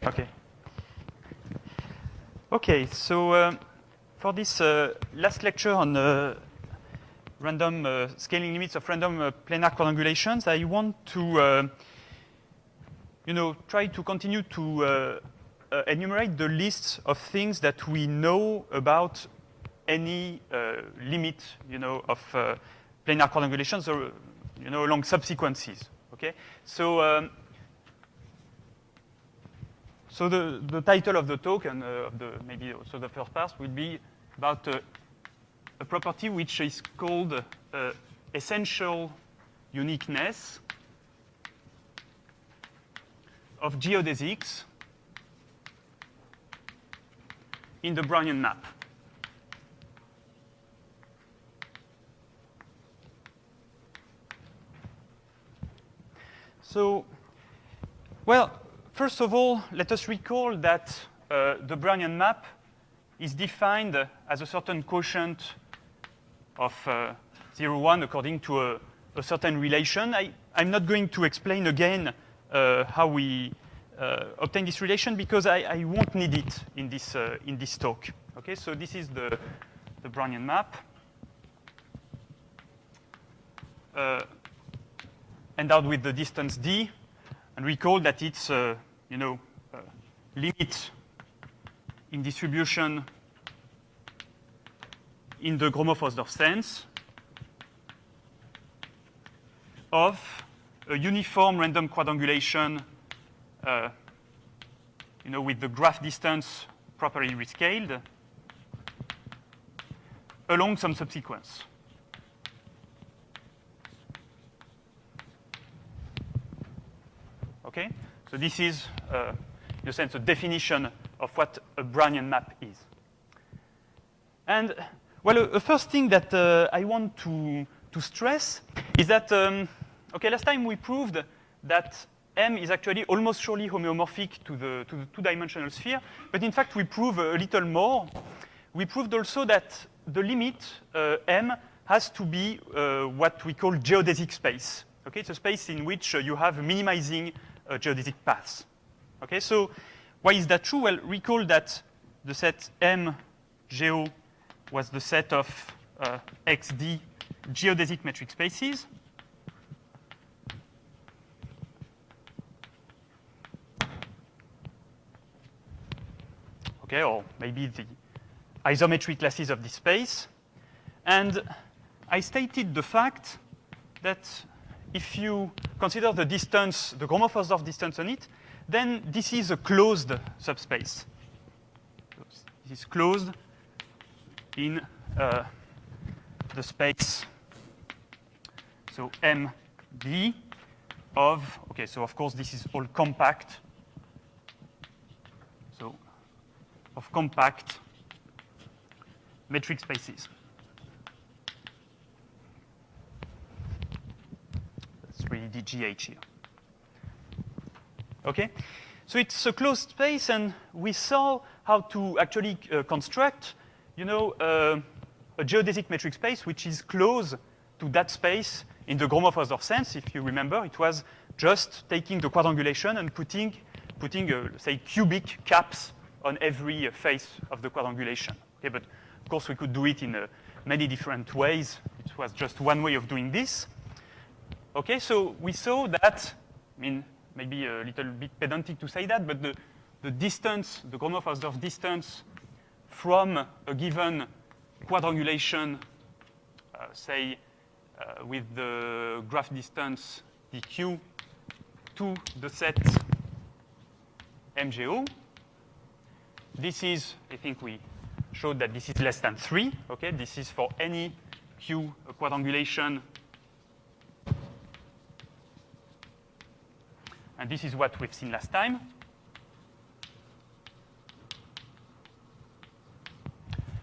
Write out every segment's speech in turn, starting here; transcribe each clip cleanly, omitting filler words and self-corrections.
Okay. Okay, so for this last lecture on random scaling limits of random planar quadrangulations, I want to, try to continue to enumerate the list of things that we know about any limit, of planar quadrangulations or, along subsequences. Okay, so. So the title of the talk and maybe also the first part will be about a property which is called essential uniqueness of geodesics in the Brownian map. So, well, first of all, let us recall that the Brownian map is defined as a certain quotient of 0, 1 according to a certain relation. I'm not going to explain again how we obtain this relation because I won't need it in this talk. Okay, so this is the Brownian map. Endowed with the distance d, and recall that it's limit in distribution in the Gromov-Hausdorff sense of a uniform random quadrangulation, with the graph distance properly rescaled along some subsequence. Okay? So this is, in a sense, a definition of what a Brownian map is. And, well, the first thing that I want to stress is that, okay, last time we proved that M is actually almost surely homeomorphic to the two-dimensional sphere, but in fact we prove a little more. We proved also that the limit M has to be what we call geodesic space. Okay, it's a space in which you have minimizing geodesic paths. Okay, so why is that true? Well, recall that the set M geo was the set of XD geodesic metric spaces. Okay, or maybe the isometry classes of this space. And I stated the fact that if you consider the distance, the Gromov-Hausdorff distance on it, then this is a closed subspace. This is closed in the space, so MD of, okay, so of course this is all compact. So of compact metric spaces. Really the GH here. Okay? So it's a closed space, and we saw how to actually construct, a geodesic metric space which is close to that space in the Gromov-Hausdorff sense. If you remember, it was just taking the quadrangulation and putting say, cubic caps on every face of the quadrangulation. Okay? But of course, we could do it in many different ways. It was just one way of doing this. Okay, so we saw that, I mean, maybe a little bit pedantic to say that, but the distance, the Gromov-Hausdorff distance from a given quadrangulation, say, with the graph distance dq to the set MGO, this is, I think we showed that this is less than 3. Okay, this is for any Q quadrangulation. And this is what we've seen last time.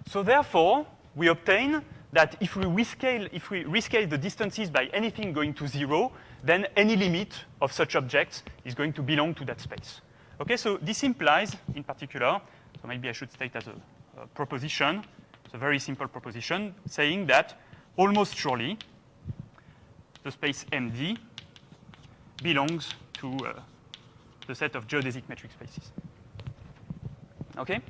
So therefore, we obtain that if we rescale the distances by anything going to 0, then any limit of such objects is going to belong to that space. Okay, so this implies, in particular, so maybe I should state as a proposition, it's a very simple proposition, saying that almost surely the space MD belongs to the set of geodesic metric spaces. Okay?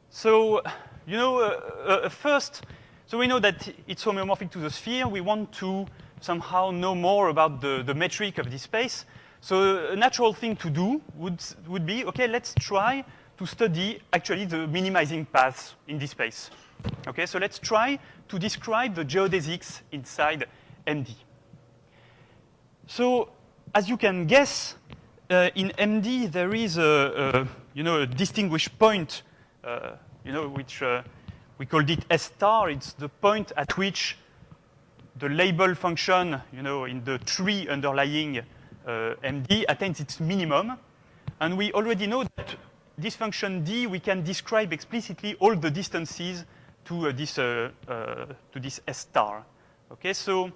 So, you know, first, so we know that it's homeomorphic to the sphere. We want to somehow know more about the metric of this space. So a natural thing to do would be, okay, let's try to study actually the minimizing paths in this space. Okay, so let's try to describe the geodesics inside MD. So as you can guess, in MD there is a distinguished point, which we called it S star. It's the point at which the label function, in the tree underlying MD attains its minimum. And we already know that this function D, we can describe explicitly all the distances to this S star. Okay, so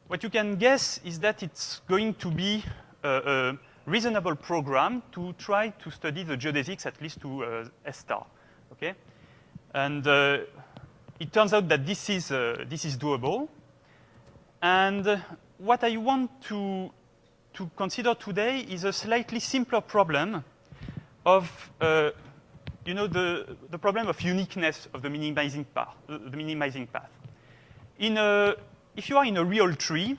what you can guess is that it's going to be a reasonable program to try to study the geodesics at least to S star. Okay, and it turns out that this is doable. And what I want to consider today is a slightly simpler problem of, the problem of uniqueness of the minimizing path. If you are in a real tree,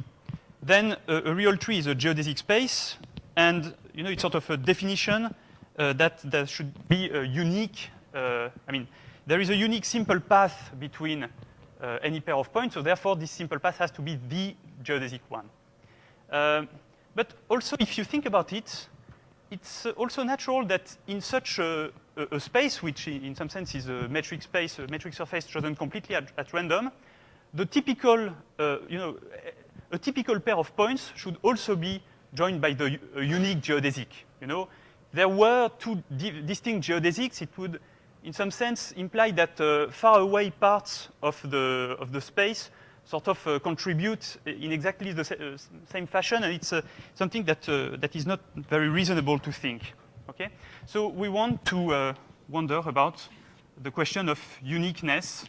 then a real tree is a geodesic space, and it's sort of a definition that there should be a unique. There is a unique simple path between any pair of points, so therefore this simple path has to be the geodesic one. But also, if you think about it, it's also natural that in such a space, which in some sense is a metric space, a metric surface chosen completely at random, the typical, a typical pair of points should also be joined by the unique geodesic. There were two distinct geodesics. It would, in some sense, imply that far away parts of the space sort of contribute in exactly the same fashion, and it's something that is not very reasonable to think. Okay, so we want to wonder about the question of uniqueness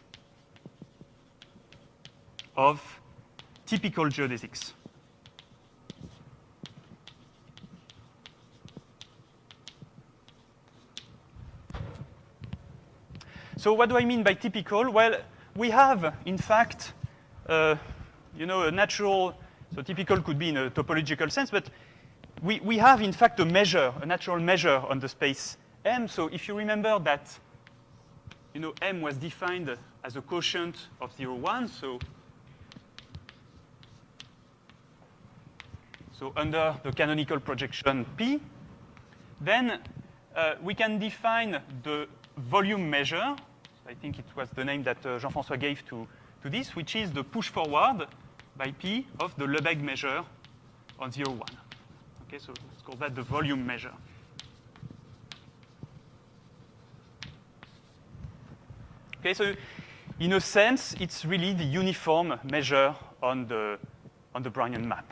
of typical geodesics. So what do I mean by typical? Well, we have, in fact, a natural, so typical could be in a topological sense, but we have, in fact, a natural measure on the space M. So if you remember that, M was defined as a quotient of 0, 1, so under the canonical projection P, then we can define the volume measure. I think it was the name that Jean-François gave to this, which is the push forward by P of the Lebesgue measure on 0, 1. Okay, so let's call that the volume measure. Okay, so in a sense, it's really the uniform measure on the Brownian map.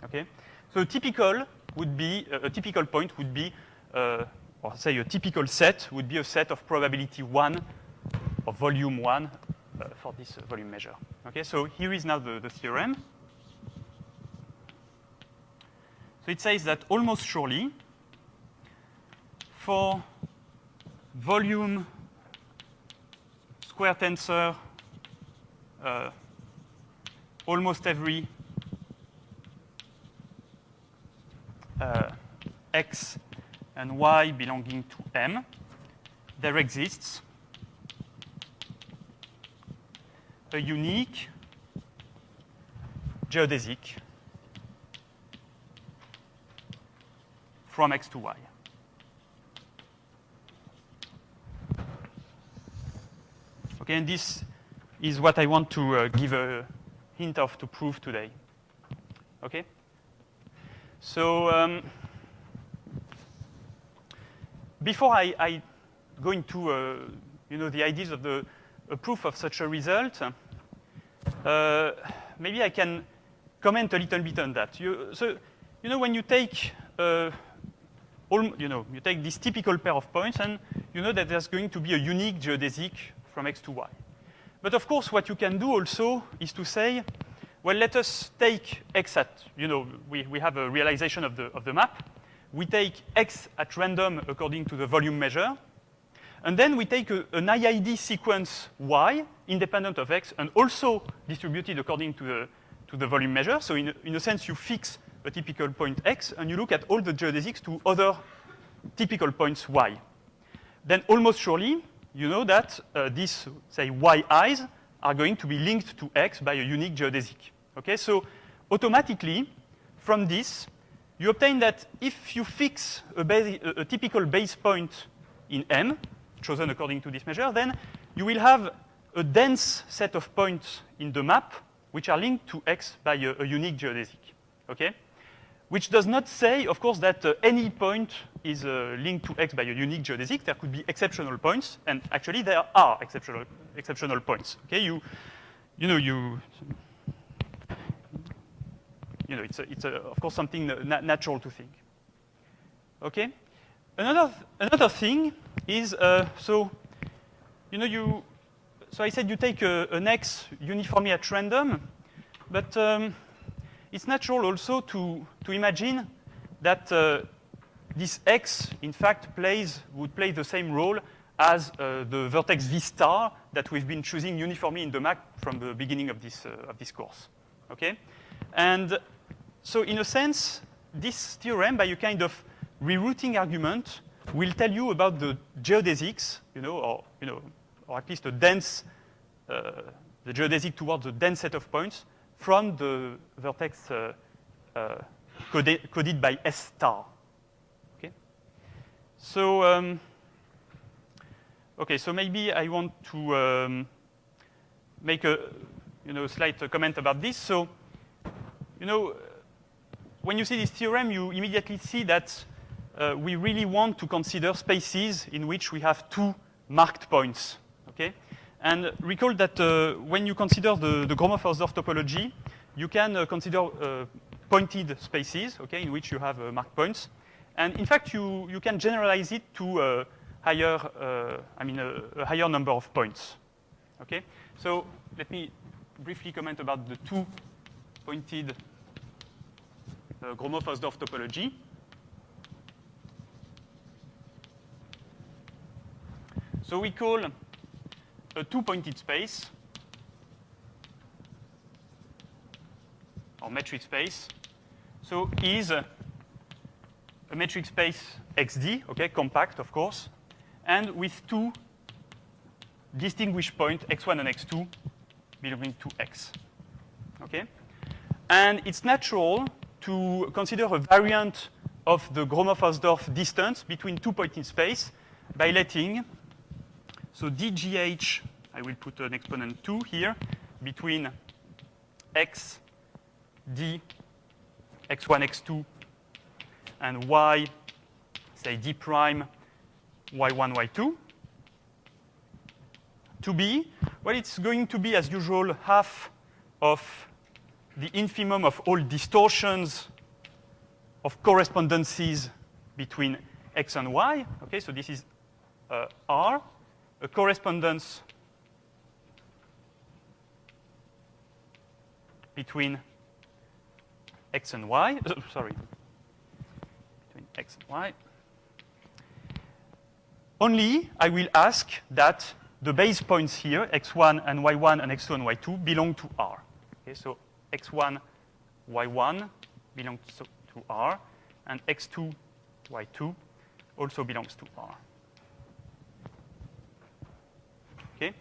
Okay, so typical would be a typical point would be, or say a typical set would be a set of probability 1 or volume 1 for this volume measure. Okay, so here is now the theorem. So it says that almost surely for volume square tensor almost every x and y belonging to M, there exists a unique geodesic from X to Y. Okay, and this is what I want to give a hint of to prove today. Okay? So before I go into the ideas of the proof of such a result, maybe I can comment a little bit on that. When you take you take this typical pair of points, and you know that there's going to be a unique geodesic from X to Y. But of course, what you can do also is to say, well, let us take X at, we have a realization of the map. we take x at random according to the volume measure, and then we take an IID sequence y, independent of x, and also distributed according to the volume measure. So in a sense, you fix a typical point x, and you look at all the geodesics to other typical points y. Then almost surely, you know that these, say, yi's are going to be linked to x by a unique geodesic. Okay, so automatically, from this, you obtain that if you fix a typical base point in M, chosen according to this measure, then you will have a dense set of points in the map which are linked to x by a unique geodesic. Okay? Which does not say, of course, that any point is linked to x by a unique geodesic. There could be exceptional points, and actually there are exceptional points. Okay? It's of course something natural to think. Okay. Another thing is so I said you take an x uniformly at random, but it's natural also to imagine that this x in fact would play the same role as the vertex v star that we've been choosing uniformly in the map from the beginning of this course. Okay, and so in a sense, this theorem, by a kind of rerouting argument, will tell you about the geodesics, or at least a dense, the geodesic towards a dense set of points from the vertex coded by S star. Okay. So so maybe I want to make a slight comment about this. So when you see this theorem, you immediately see that we really want to consider spaces in which we have two marked points. Okay? And recall that when you consider the Gromov-Hausdorff topology, you can consider pointed spaces, okay, in which you have marked points. And in fact, you can generalize it to a higher number of points. Okay? So let me briefly comment about the two pointed Gromov-Hausdorff topology. So we call a two-pointed space, or metric space, so is a metric space XD, okay, compact, of course, and with two distinguished points, x1 and x2, belonging to x. Okay? And it's natural to consider a variant of the Gromov-Hausdorff distance between two points in space by letting, so dgh, I will put an exponent 2 here, between x, d, x1, x2, and y, say d prime, y1, y2, to be, well, it's going to be, as usual, half of the infimum of all distortions of correspondences between x and y. Okay, so this is R, a correspondence between x and y. Between x and y. Only I will ask that the base points here, x1 and y1 and x2 and y2, belong to R. Okay, so x1, y1 belongs to R, and x2, y2 also belongs to R. Okay?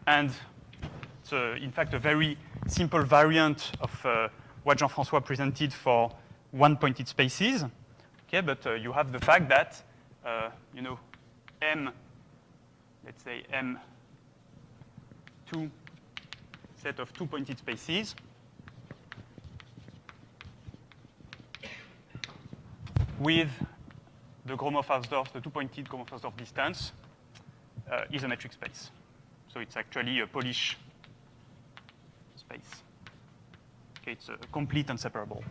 And it's, in fact, a very simple variant of what Jean-François presented for one-pointed spaces. Okay, but you have the fact that, M, let's say M2 set of two-pointed spaces with the Gromov-Hausdorff, the two-pointed Gromov-Hausdorff distance is a metric space. So it's actually a Polish space. Okay, it's complete and separable.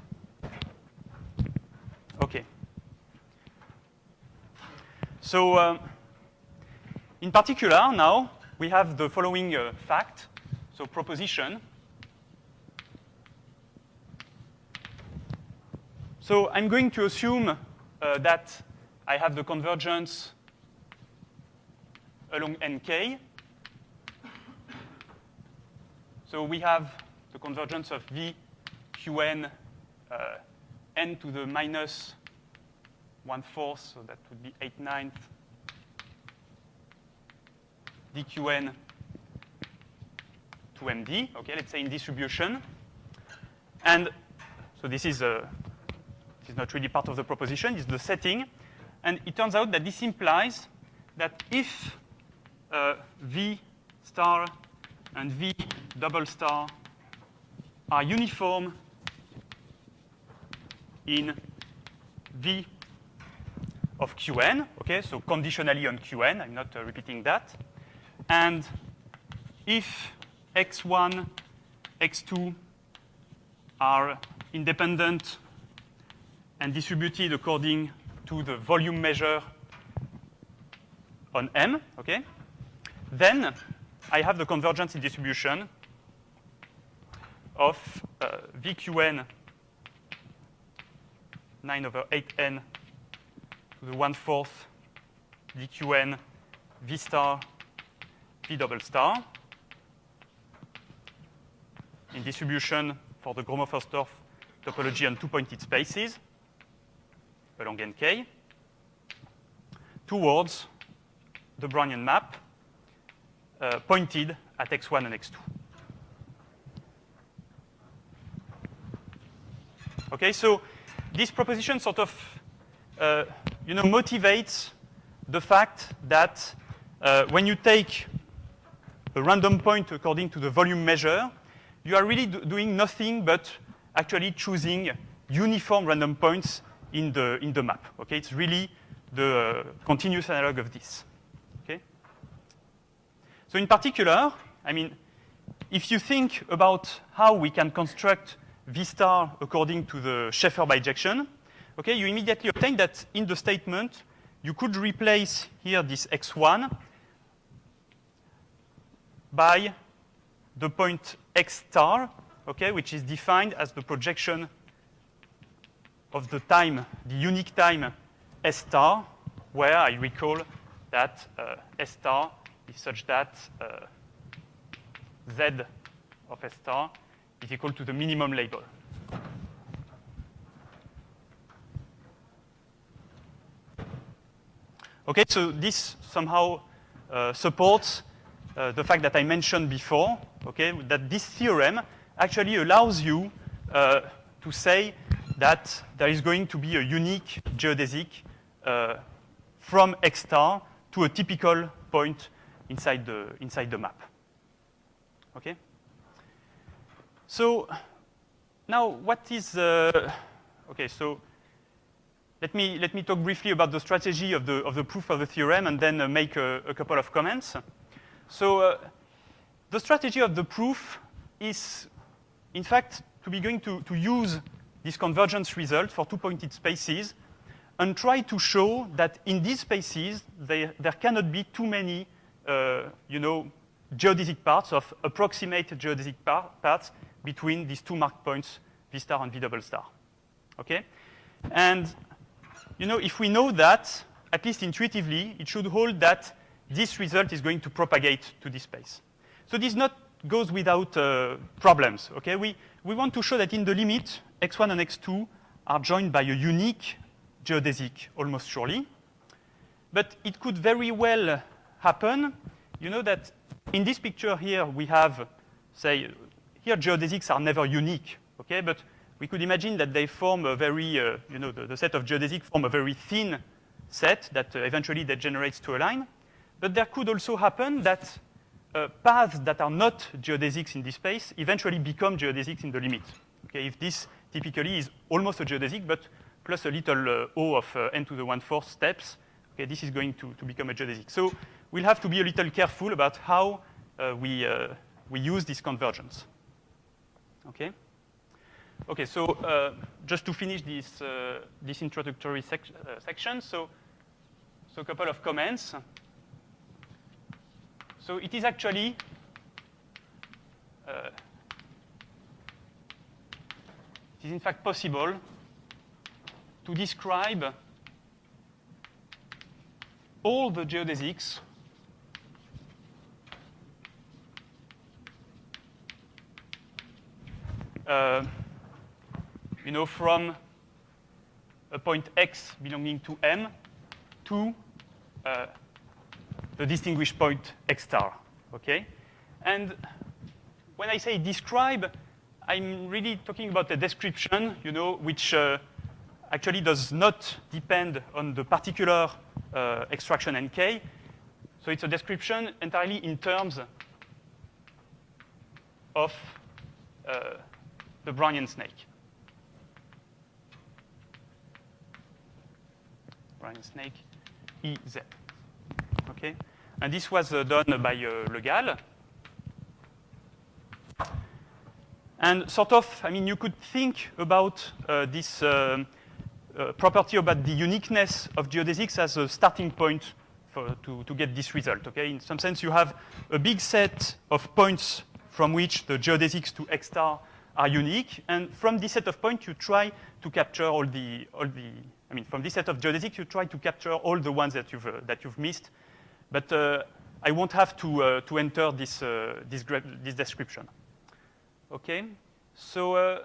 Okay. So in particular, now, we have the following fact, so proposition. So I'm going to assume that I have the convergence along nk. So we have the convergence of v qn n to the minus 1/4, so that would be 8/9 dqn to md, okay, let's say in distribution. And so this is not really part of the proposition, it's the setting. And it turns out that this implies that if v star and v double star are uniform in v of qn, okay, so conditionally on qn, I'm not repeating that. And if x1, x2 are independent and distributed according to the volume measure on M, okay, then I have the convergence in distribution of VQN 9/8n to the 1/4 dQn V star V double star in distribution for the Gromov-Hausdorff topology on two-pointed spaces along nk towards the Brownian map pointed at x1 and x2. Okay, so this proposition sort of motivates the fact that when you take a random point according to the volume measure, you are really doing nothing but actually choosing uniform random points in the map. Okay, it's really the continuous analog of this. Okay. So in particular, I mean, if you think about how we can construct V star according to the Schaeffer bijection, okay, you immediately obtain that in the statement you could replace here this x1 by the point x star, okay, which is defined as the projection of the time, the unique time S star, where I recall that S star is such that Z of S star is equal to the minimum label. Okay, so this somehow supports the fact that I mentioned before, okay, that this theorem actually allows you to say that there is going to be a unique geodesic from X star to a typical point inside the map. Okay? So now what is okay, so let me talk briefly about the strategy of the proof of the theorem and then make a couple of comments. So the strategy of the proof is, in fact, to be going to use this convergence result for two-pointed spaces and try to show that in these spaces there cannot be too many, geodesic parts of approximate geodesic parts between these two marked points, V star and V double star. Okay, and if we know that, at least intuitively, it should hold that this result is going to propagate to this space. So this not goes without problems. Okay, we want to show that in the limit, x1 and x2 are joined by a unique geodesic almost surely. But it could very well happen, that in this picture here we have, say, here geodesics are never unique, okay? But we could imagine that they form a very, the set of geodesics form a very thin set that eventually degenerates to a line. But there could also happen that paths that are not geodesics in this space eventually become geodesics in the limit. Okay, if this typically is almost a geodesic, but plus a little O of n to the 1/4 steps, okay, this is going to become a geodesic. So we'll have to be a little careful about how we use this convergence. Okay. Okay. So just to finish this introductory section, so a couple of comments. So it is actually it is in fact possible to describe all the geodesics from a point x belonging to M to the distinguished point x star, okay? And when I say describe, I'm really talking about a description, which actually does not depend on the particular extraction nk. So it's a description entirely in terms of the Brownian snake. Brownian snake, EZ. Okay? And this was done by Le Gall. And sort of, you could think about this property about the uniqueness of geodesics as a starting point to get this result. Okay? In some sense, you have a big set of points from which the geodesics to X star are unique, and from this set of points, you try to capture from this set of geodesics, you try to capture all the ones that you've missed. But I won't have to enter this description. Okay, so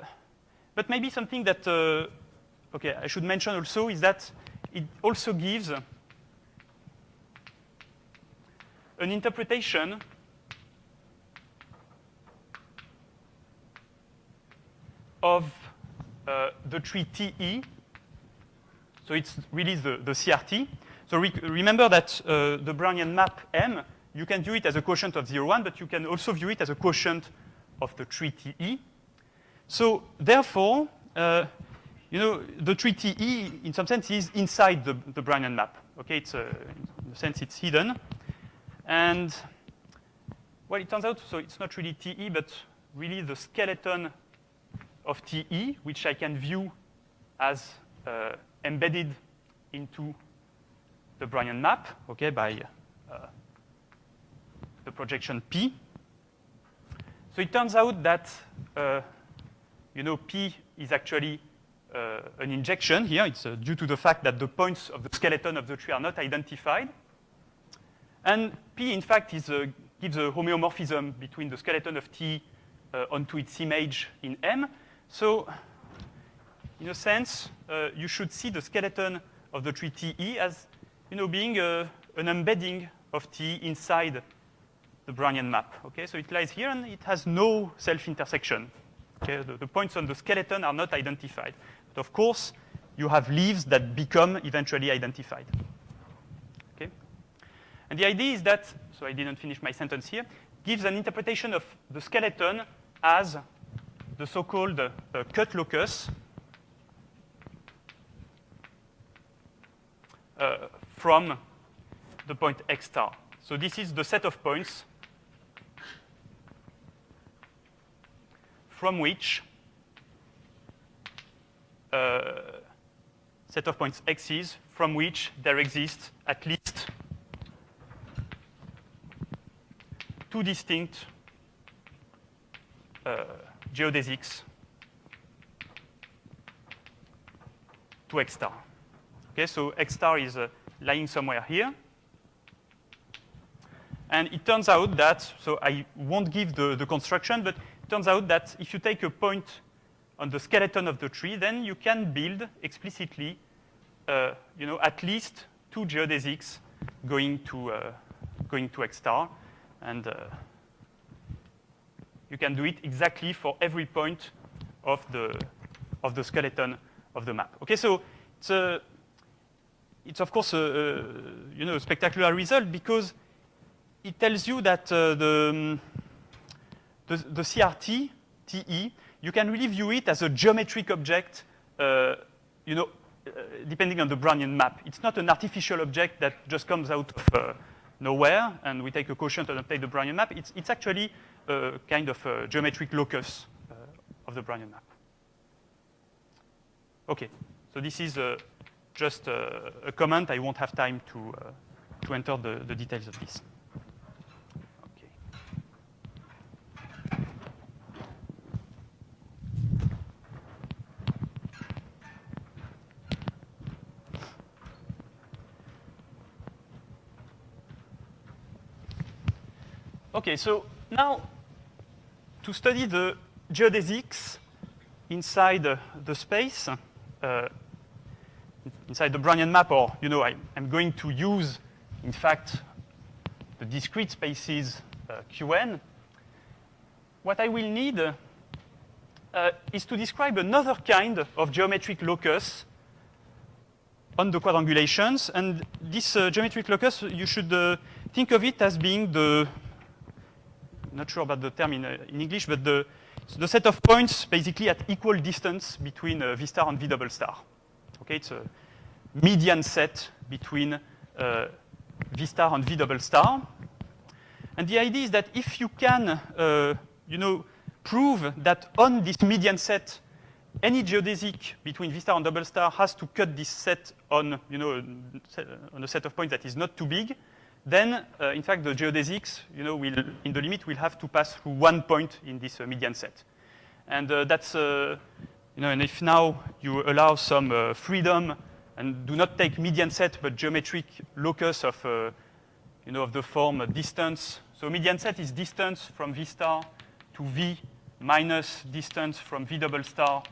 but maybe something that I should mention also is that it also gives an interpretation of the tree TE. So it's really the CRT. So remember that the Brownian map M, you can view it as a quotient of 0, 1, but you can also view it as a quotient of the tree TE. So therefore, the tree TE, in some sense, is inside the Brownian map. Okay, it's in a sense it's hidden. And well, it turns out, so it's not really TE, but really the skeleton of TE, which I can view as embedded into the Brownian map, okay, by the projection P. So it turns out that P is actually an injection here. It's due to the fact that the points of the skeleton of the tree are not identified. And P, in fact, gives a homeomorphism between the skeleton of T onto its image in M. So in a sense, you should see the skeleton of the tree TE as being an embedding of T inside the Brownian map. Okay, so it lies here and it has no self-intersection. Okay, the points on the skeleton are not identified. But of course, you have leaves that become eventually identified. Okay, and the idea is that, so I didn't finish my sentence here, gives an interpretation of the skeleton as the so-called cut locus from the point X star. So this is the set of points from which set of points x's from which there exists at least two distinct geodesics to X star. Okay, so X star is lying somewhere here. And it turns out that, so I won't give the construction, but it turns out that if you take a point on the skeleton of the tree, then you can build explicitly, at least two geodesics going to X star. And you can do it exactly for every point of the skeleton of the map. Okay, so it's of course a spectacular result because it tells you that the CRT TE, you can really view it as a geometric object, depending on the Brownian map. It's not an artificial object that just comes out of nowhere and we take a quotient and update the Brownian map. It's actually a kind of a geometric locus of the Brownian map. Okay, so this is just a comment. I won't have time to enter the details of this. Okay, so now to study the geodesics inside the space, inside the Brownian map, or, you know, I'm going to use, in fact, the discrete spaces Qn. What I will need is to describe another kind of geometric locus on the quadrangulations. And this geometric locus, you should think of it as being the, not sure about the term in English, but the set of points basically at equal distance between V star and V double star. Okay, it's a median set between V star and V double star. And the idea is that if you can, you know, prove that on this median set, any geodesic between V star and double star has to cut this set on, you know, on a set of points that is not too big, then, in fact, the geodesics, you know, will, in the limit, will have to pass through one point in this median set. And that's, you know, and if now you allow some freedom and do not take median set, but geometric locus of, you know, of the form distance. So median set is distance from V star to V minus distance from V double star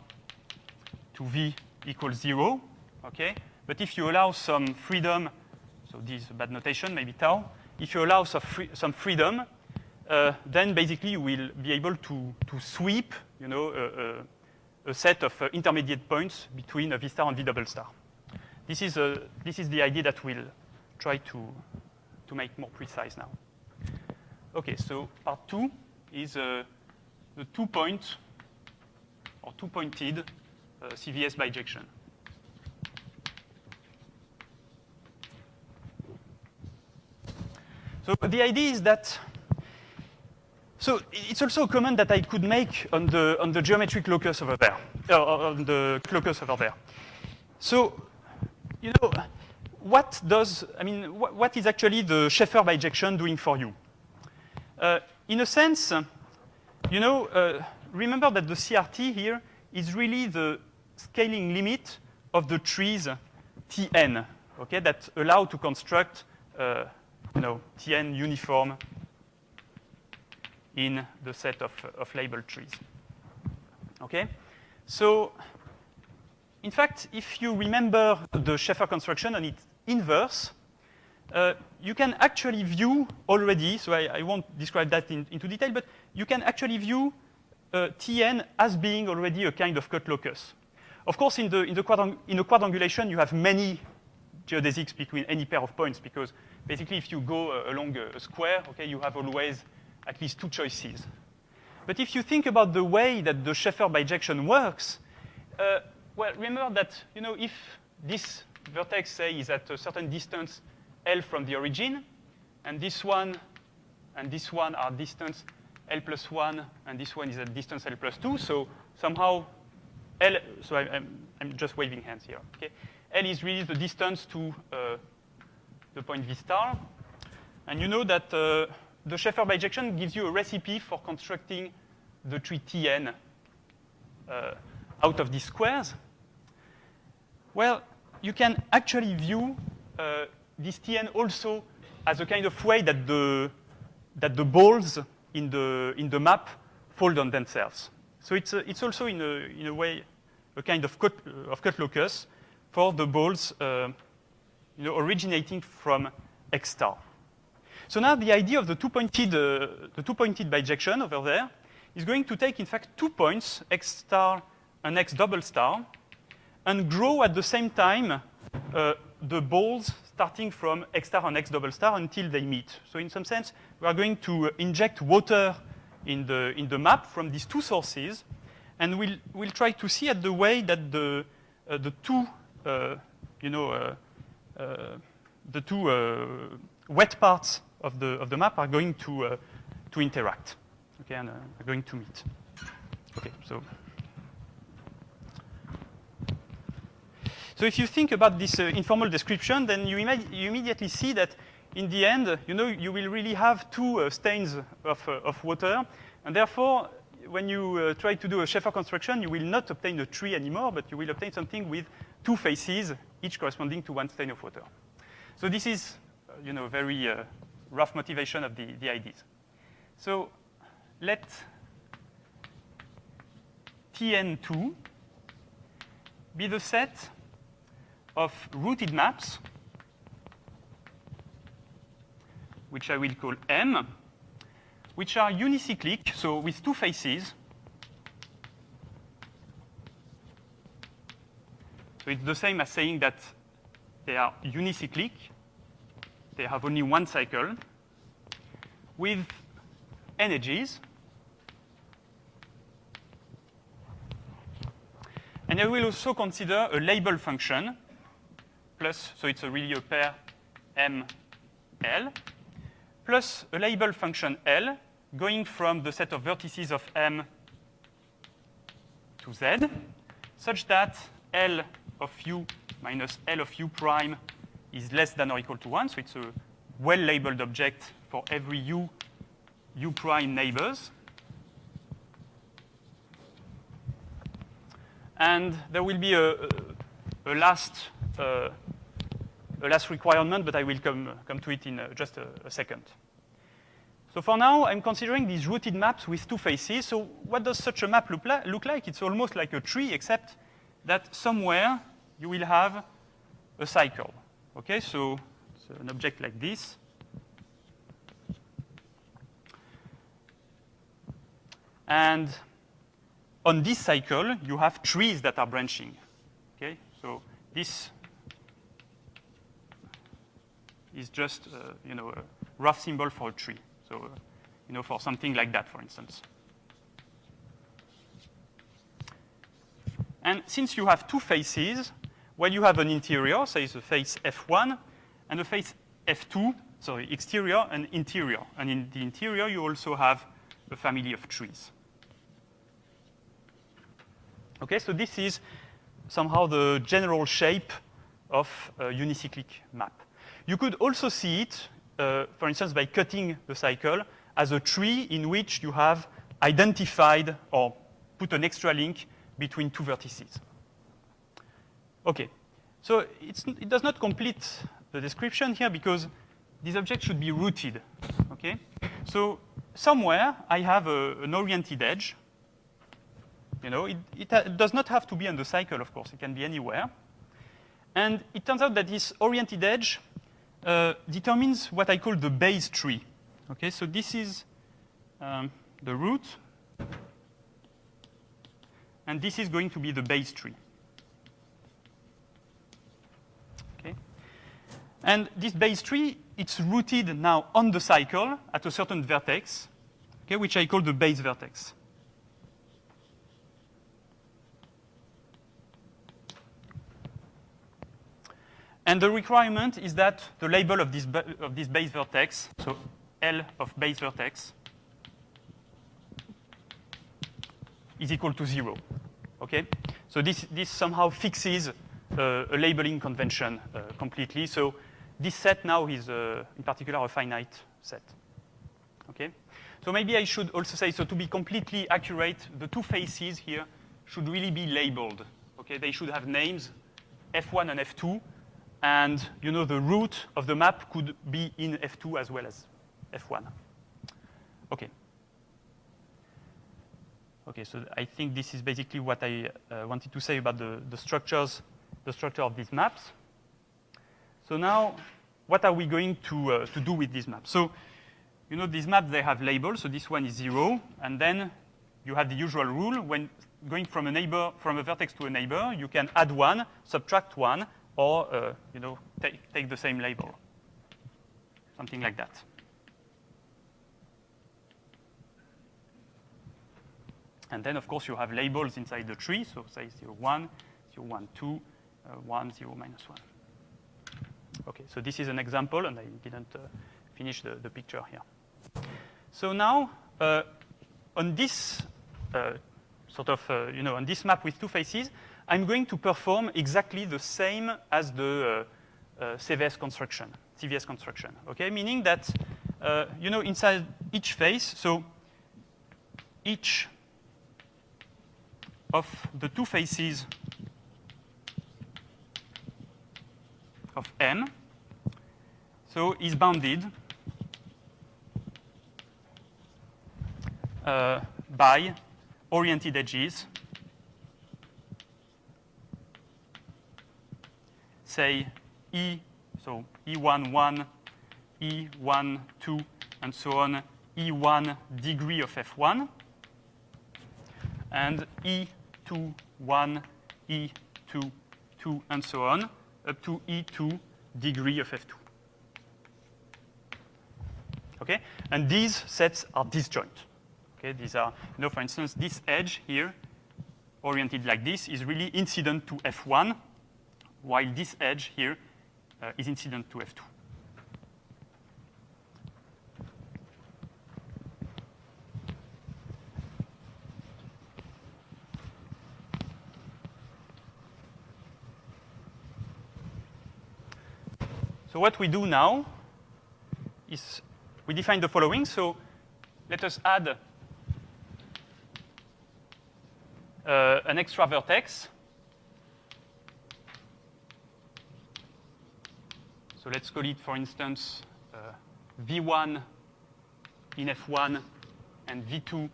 to V equals 0, okay? But if you allow some freedom, so this is a bad notation, maybe tau, if you allow some freedom, then basically you will be able to sweep, you know, a set of intermediate points between V star and V double star. This is the idea that we'll try to make more precise now. Okay, so part 2 is the two-point or two-pointed CVS bijection. So the idea is that, so it's also a comment that I could make on the geometric locus over there, on the locus over there. So, you know, what is actually the Schaeffer bijection doing for you? In a sense, you know, remember that the CRT here is really the scaling limit of the trees Tn, okay, that allow to construct, you know, Tn uniform in the set of labeled trees. Okay, so in fact, if you remember the Schaeffer construction on its inverse, you can actually view already, so I won't describe that into detail, but you can actually view Tn as being already a kind of cut locus. Of course, in a quadrangulation, you have many geodesics between any pair of points, because basically if you go along a square, okay, you have always at least two choices. But if you think about the way that the Schaeffer bijection works, well, remember that, you know, if this vertex, say, is at a certain distance L from the origin, and this one are distance L plus 1, and this one is at distance L plus 2, so somehow L, so I'm just waving hands here, okay? L is really the distance to the point V star, and you know that the Schaeffer bijection gives you a recipe for constructing the tree Tn out of these squares. Well, you can actually view this Tn also as a kind of way that the balls in the map fold on themselves. So it's also in a way a kind of cut locus for the balls, you know, originating from X star. So now the idea of the two-pointed bijection over there is going to take, in fact, 2 points, X star and X double star, and grow at the same time the balls starting from X star and X double star until they meet. So in some sense, we are going to inject water in the map from these two sources, and we'll try to see at the way that the two, you know, the two wet parts of the map are going to interact, okay, and are going to meet. Okay, so if you think about this informal description, then you immediately see that in the end, you know, you will really have two stains of water, and therefore, when you try to do a Schaeffer construction, you will not obtain a tree anymore, but you will obtain something with two faces, each corresponding to one stain of water. So this is, you know, very rough motivation of the ideas. So let Tn2 be the set of rooted maps, which I will call M, which are unicyclic, so with two faces. So it's the same as saying that they are unicyclic. They have only one cycle with n edges. And I will also consider a label function plus, so it's really a pair M, L, plus a label function L going from the set of vertices of M to Z, such that L of U minus L of U prime is less than or equal to 1. So it's a well-labeled object for every U prime neighbors. And there will be a last requirement, but I will come to it in just a second. So for now, I'm considering these rooted maps with two faces. So what does such a map look like? It's almost like a tree, except that somewhere you will have a cycle. Okay, so it's an object like this. And on this cycle, you have trees that are branching. Okay, so this is just a rough symbol for a tree. So for something like that, for instance. And since you have two faces, well, you have an interior, say the face F1, and a face F2, sorry, exterior and interior. And in the interior, you also have a family of trees. Okay, so this is somehow the general shape of a unicyclic map. You could also see it, for instance, by cutting the cycle as a tree in which you have identified or put an extra link between two vertices. Okay, so it does not complete the description here because this object should be rooted. Okay, so somewhere I have an oriented edge. It does not have to be on the cycle, of course. It can be anywhere. And it turns out that this oriented edge determines what I call the base tree. Okay, so this is the root. And this is going to be the base tree. Okay? And this base tree, it's rooted now on the cycle at a certain vertex, okay, which I call the base vertex. And the requirement is that the label of this base vertex, so L of base vertex, is equal to 0. Okay? So this somehow fixes a labeling convention completely. So this set now is, in particular, a finite set. Okay? So maybe I should also say, so to be completely accurate, the two faces here should really be labeled. Okay? They should have names, F1 and F2. And the root of the map could be in F2 as well as F1. Okay. Okay, so I think this is basically what I wanted to say about the structure of these maps. So now, what are we going to do with these maps? So, these maps, they have labels. So this one is 0. And then you have the usual rule. When going from a vertex to a neighbor, you can add 1, subtract 1, or take the same label, something like that. And then, of course, you have labels inside the tree. So say 0, 1, 0, 1, 2, 1, 0, minus 1. Okay, so this is an example, and I didn't finish the picture here. So now, on this on this map with two faces, I'm going to perform exactly the same as the CVS construction, okay? Meaning that, inside each face, so each of the two faces of M, so is bounded by oriented edges, say E, so E1, 1, E1, 2, and so on, E1 degree of F1, and E2, 1, E2, 2, and so on, up to E2 degree of F2. Okay? And these sets are disjoint. Okay? These are, for instance, this edge here, oriented like this, is really incident to F1, while this edge here is incident to F2. So what we do now is we define the following. So let us add an extra vertex. So let's call it, for instance, V1 in F1 and V2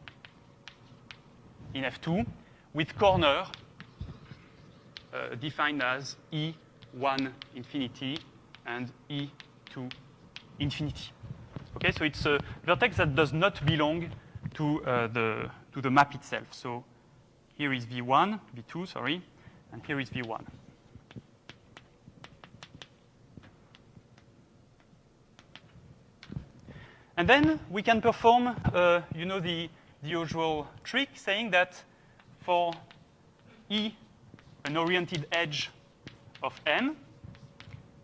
in F2 with corner defined as E1 infinity and E2 infinity. Okay, so it's a vertex that does not belong to the map itself. So here is V1, V2, sorry, and here is V1. And then we can perform, the usual trick, saying that for E, an oriented edge of M,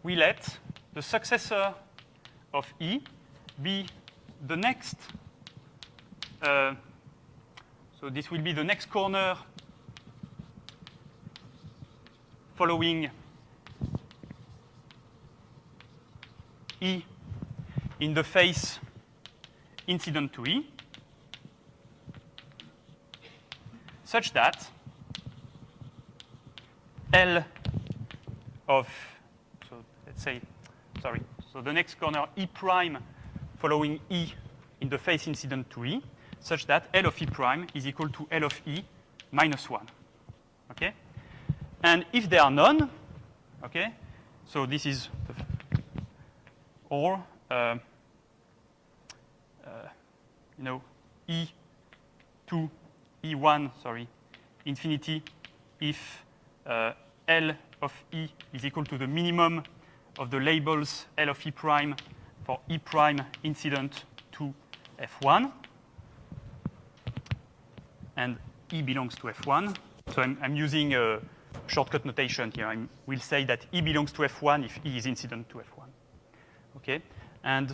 we let the successor of E be the next, so this will be the next corner following E in the face incident to E, such that L of, so let's say, sorry, so the next corner E prime following E in the face incident to E, such that L of E prime is equal to L of E minus 1. Okay? And if there are none, okay, so this is, or, E2, E1, sorry, infinity, if L of E is equal to the minimum of the labels L of E prime for E prime incident to F1, and E belongs to F1. So I'm using a shortcut notation here. I will say that E belongs to F1 if E is incident to F1. Okay? And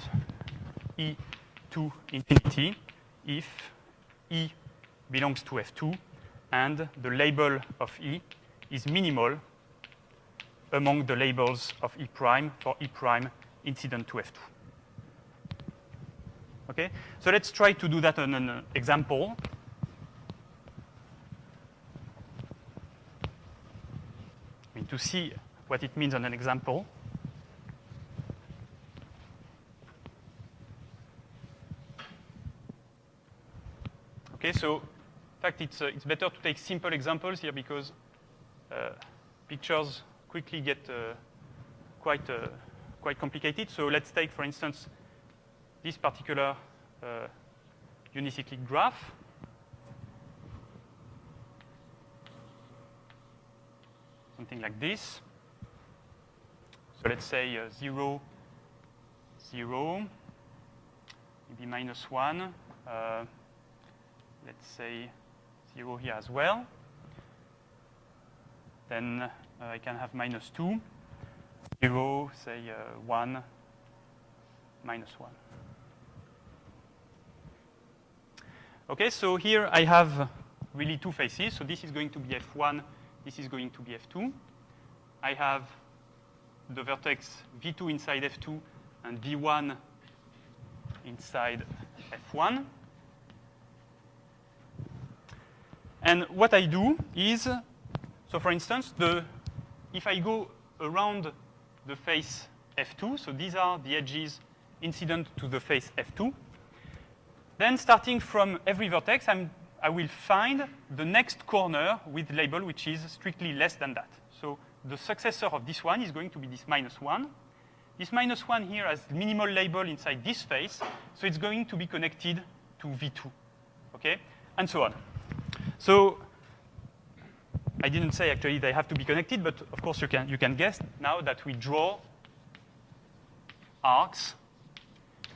E2 infinity if E belongs to F2 and the label of E is minimal among the labels of E prime for E prime incident to F2. Okay? So let's try to do that on an example. I mean, to see what it means on an example. Okay, so in fact, it's better to take simple examples here because pictures quickly get quite complicated. So let's take, for instance, this particular unicyclic graph. Something like this. So let's say 0, 0, maybe minus 1. Let's say 0 here as well. Then I can have minus 2, 0, say 1, minus 1. Okay, so here I have really two faces. So this is going to be F1, this is going to be F2. I have the vertex V2 inside F2 and V1 inside F1. And what I do is, so for instance, if I go around the face F2, so these are the edges incident to the face F2, Then starting from every vertex, I will find the next corner with label which is strictly less than that. So the successor of this one is going to be this -1. This -1 here has minimal label inside this space, so it's going to be connected to V2, okay? And so on. So I didn't say actually they have to be connected, but of course you can guess now that we draw arcs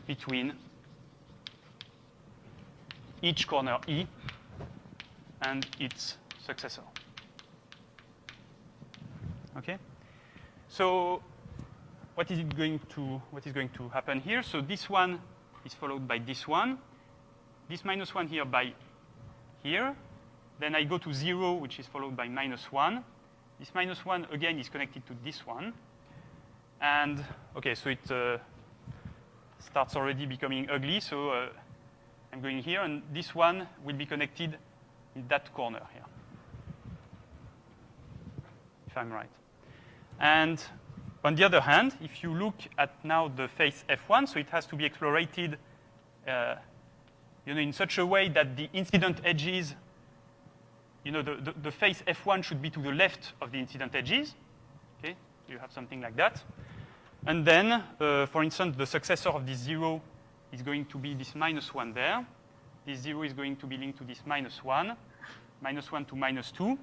between each corner E and its successor. Okay? So what is going to happen here? So this one is followed by this one. This -1 here by here. Then I go to 0, which is followed by -1. This -1 again is connected to this one. And okay, so it starts already becoming ugly. So I'm going here, and this one will be connected in that corner here, if I'm right. And on the other hand, if you look at now the face F1, so it has to be explorated in such a way that the incident edges, the face F1 should be to the left of the incident edges. Okay, you have something like that. And then, for instance, the successor of this 0 is going to be this -1 there. This 0 is going to be linked to this -1, -1 to -2.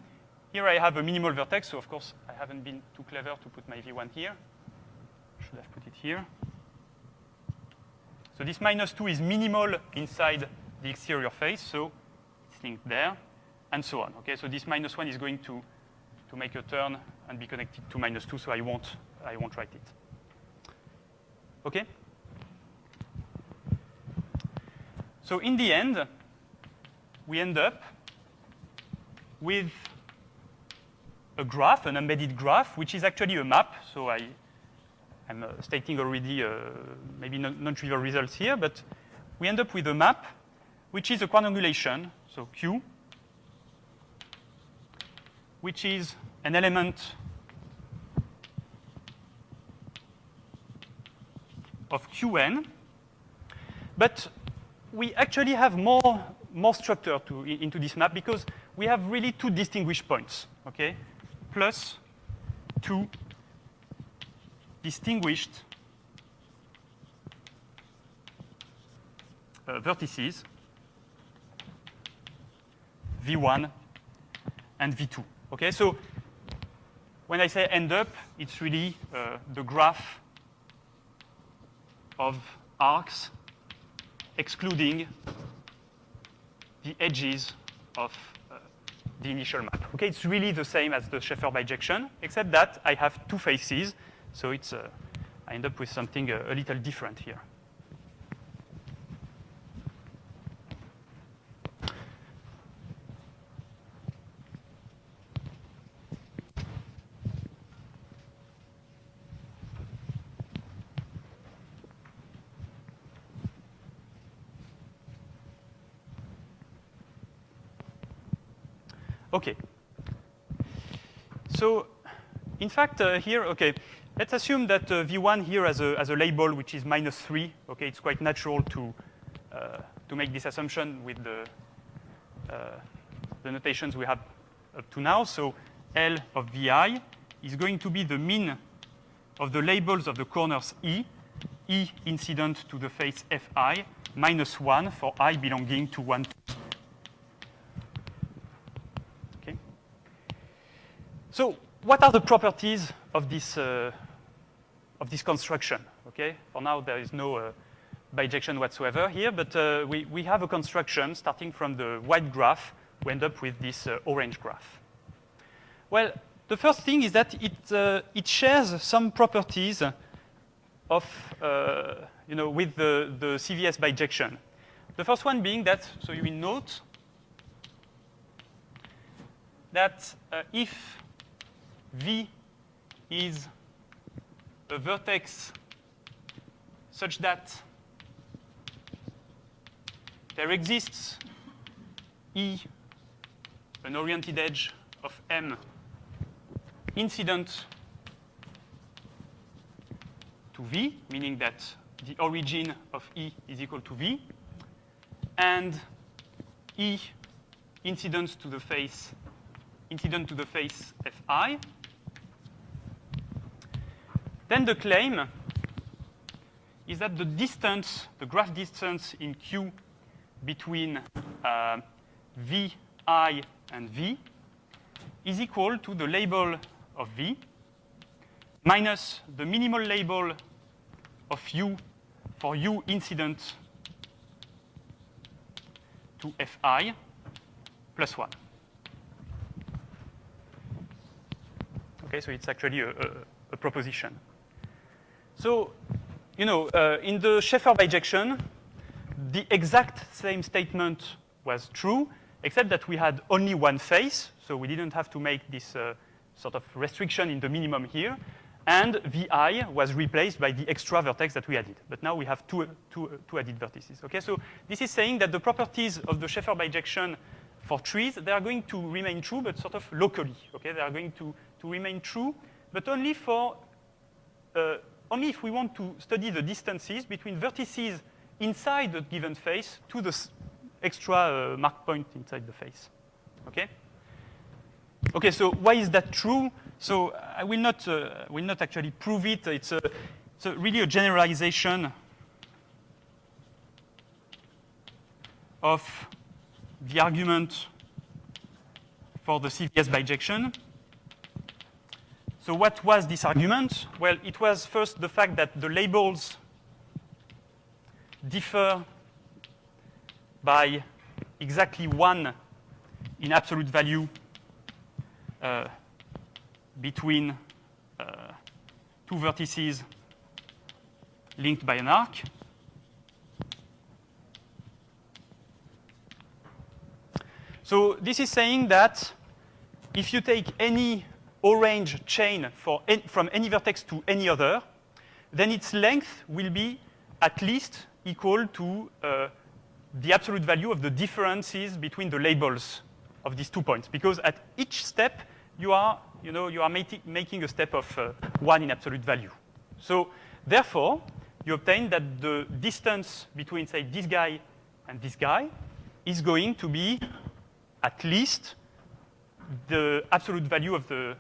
Here I have a minimal vertex, so of course I haven't been too clever to put my V1 here. Should have put it here. So this -2 is minimal inside the exterior face, so it's linked there, and so on. Okay, so this -1 is going to make a turn and be connected to -2, so I won't write it. Okay? So in the end, we end up with a graph, an embedded graph, which is actually a map. So I'm stating already maybe non-trivial results here, but we end up with a map, which is a quadrangulation, so Q, which is an element of Qn, but we actually have more structure into this map because we have really two distinguished points, okay? Plus two distinguished vertices, V1 and V2. Okay, so when I say end up, it's really the graph of arcs excluding the edges of the initial map. Okay, it's really the same as the Schaeffer bijection, except that I have two faces, so it's I end up with something a little different here. Okay. So, in fact, here, okay, let's assume that V1 here has a label which is -3. Okay, it's quite natural to make this assumption with the notations we have up to now. So L of Vi is going to be the mean of the labels of the corners E incident to the face Fi, -1 for I belonging to 1, 2. So what are the properties of this construction? Okay, for now there is no bijection whatsoever here, but we have a construction starting from the white graph. We end up with this orange graph. Well, the first thing is that it shares some properties of with the CVS bijection. The first one being that, so you will note that if V is a vertex such that there exists E, an oriented edge of M, incident to V, meaning that the origin of E is equal to V, and E incident to the face Fi. Then the claim is that the distance, the graph distance in Q between Vi and V is equal to the label of V minus the minimal label of U for U incident to Fi plus 1. Okay, so it's actually a proposition. So, you know, in the Schaeffer bijection, the exact same statement was true, except that we had only one face, so we didn't have to make this sort of restriction in the minimum here, and Vi was replaced by the extra vertex that we added. But now we have two added vertices. Okay, so this is saying that the properties of the Schaeffer bijection for trees, they are going to remain true, but sort of locally. Okay, they are going to remain true, but only for only if we want to study the distances between vertices inside the given face to the extra mark point inside the face. Okay. Okay. So why is that true? So I will not actually prove it. It's really a generalization of the argument for the CVS bijection. So what was this argument? Well, it was first the fact that the labels differ by exactly 1 in absolute value between two vertices linked by an arc. So this is saying that if you take any O-range chain from any vertex to any other, then its length will be at least equal to the absolute value of the differences between the labels of these 2 points. Because at each step, you are making a step of 1 in absolute value. So therefore, you obtain that the distance between, say, this guy and this guy is going to be at least the absolute value of the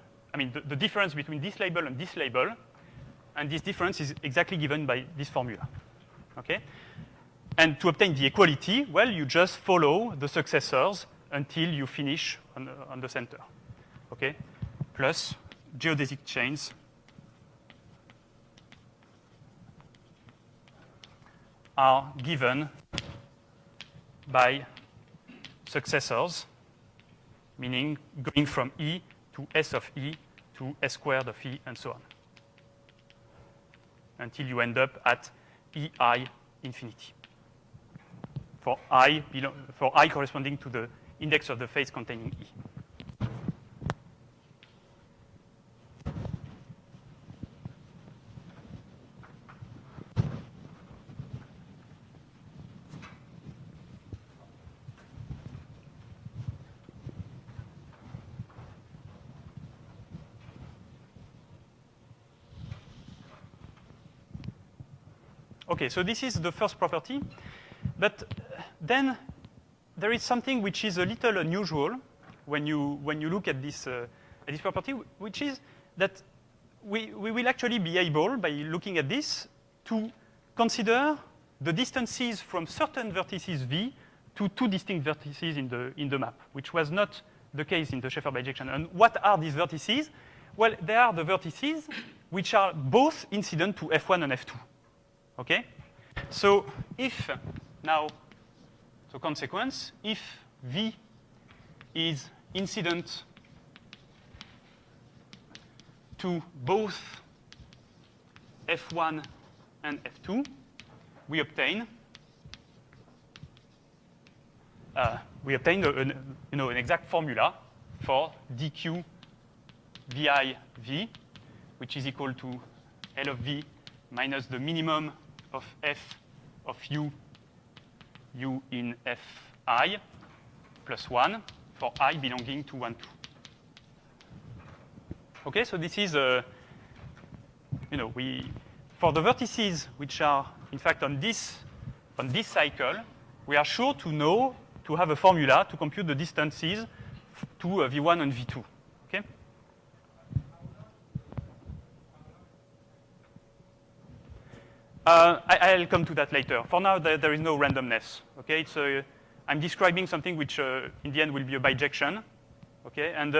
difference between this label, and this difference is exactly given by this formula. Okay? And to obtain the equality, well, you just follow the successors until you finish on the center. Okay? Plus geodesic chains are given by successors, meaning going from E to S of E to S squared of E and so on, until you end up at EI infinity for I corresponding to the index of the face containing E. Okay, so this is the first property. But then there is something which is a little unusual when you look at this property, which is that we will actually be able, by looking at this, to consider the distances from certain vertices V to 2 distinct vertices in the map, which was not the case in the Schaeffer bijection. And what are these vertices? Well, they are the vertices which are both incident to F1 and F2. Okay? So if now, so consequence, if V is incident to both F1 and F2, we obtain an exact formula for dq vi v, which is equal to L of V minus the minimum of F of U in Fi plus 1 for I belonging to 1, 2. Okay, so this is, for the vertices which are, in fact, on this cycle, we are sure to know, to have a formula to compute the distances to V1 and V2. Okay? I'll come to that later. For now, there is no randomness. Okay? I'm describing something which, in the end, will be a bijection. Okay? And,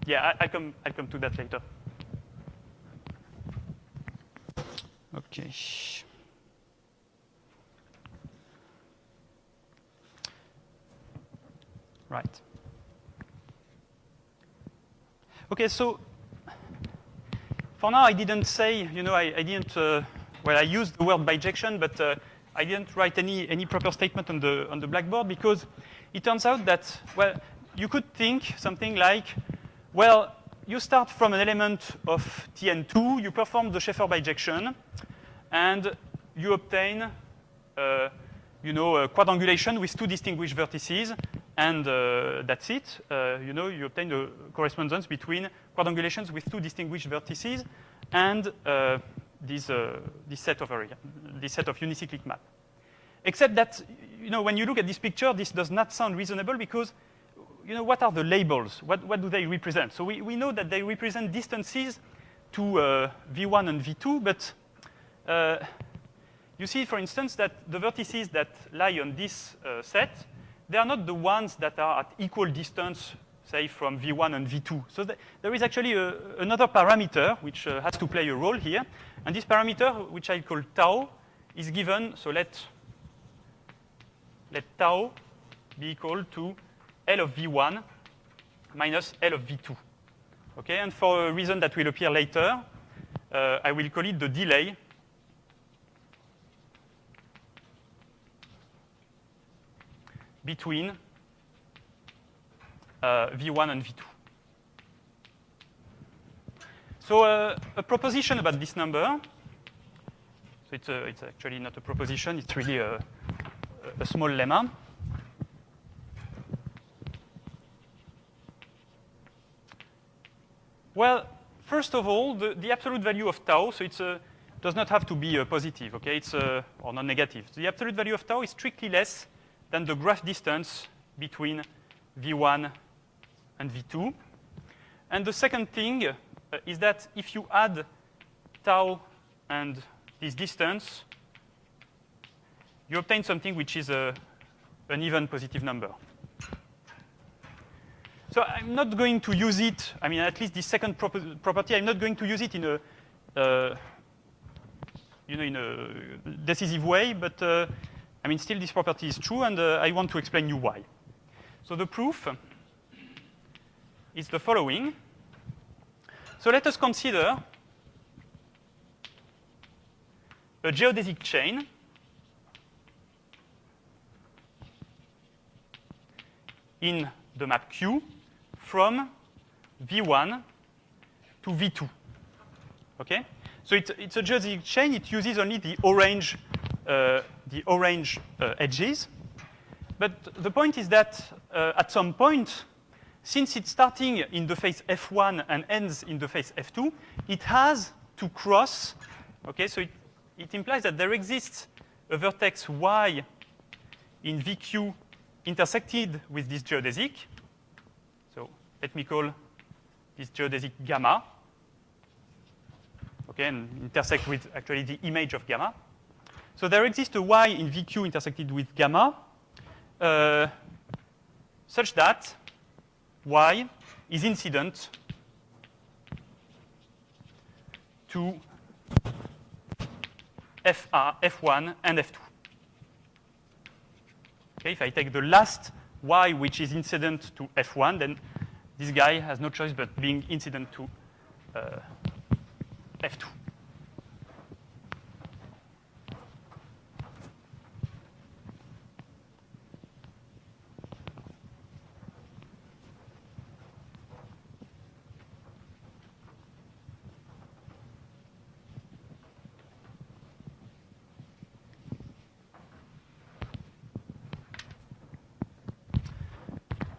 yeah, I'll come to that later. Okay. Right. Okay, so for now I didn't say, I didn't, well, I used the word bijection, but I didn't write any proper statement on the blackboard because it turns out that, well, you could think something like, well, you start from an element of Tn2, you perform the Schaeffer bijection, and you obtain, a quadrangulation with two distinguished vertices, and that's it. You obtain the correspondence between quadrangulations with two distinguished vertices and this set of unicyclic map. Except that, when you look at this picture, this does not sound reasonable because, what are the labels? What do they represent? So we know that they represent distances to V1 and V2, but you see, for instance, that the vertices that lie on this set, they are not the ones that are at equal distance, say, from V1 and V2. So there is actually another parameter which has to play a role here. And this parameter, which I call tau, is given, so let tau be equal to L of V1 minus L of V2. Okay, and for a reason that will appear later, I will call it the delay between V1 and V2. So a proposition about this number, so it's actually not a proposition, it's really a small lemma. Well, first of all, the absolute value of tau, so it does not have to be positive, okay? It's or non-negative. So the absolute value of tau is strictly less than the graph distance between V1 and V2. And the second thing is that if you add tau and this distance, you obtain something which is an even positive number. So I'm not going to use it, I mean, at least this second property, I'm not going to use it in a, in a decisive way, but I mean, still this property is true, and I want to explain you why. So the proof is the following. So let us consider a geodesic chain in the map Q from V1 to V2. Okay? So it's a geodesic chain. It uses only the orange edges. But the point is that at some point, since it's starting in the face F1 and ends in the face F2, it has to cross. Okay, so it implies that there exists a vertex Y in VQ intersected with this geodesic. So let me call this geodesic gamma. Okay, and intersect with actually the image of gamma. So there exists a Y in VQ intersected with gamma such that Y is incident to F1 and F2. Okay, if I take the last Y which is incident to F1, then this guy has no choice but being incident to F2.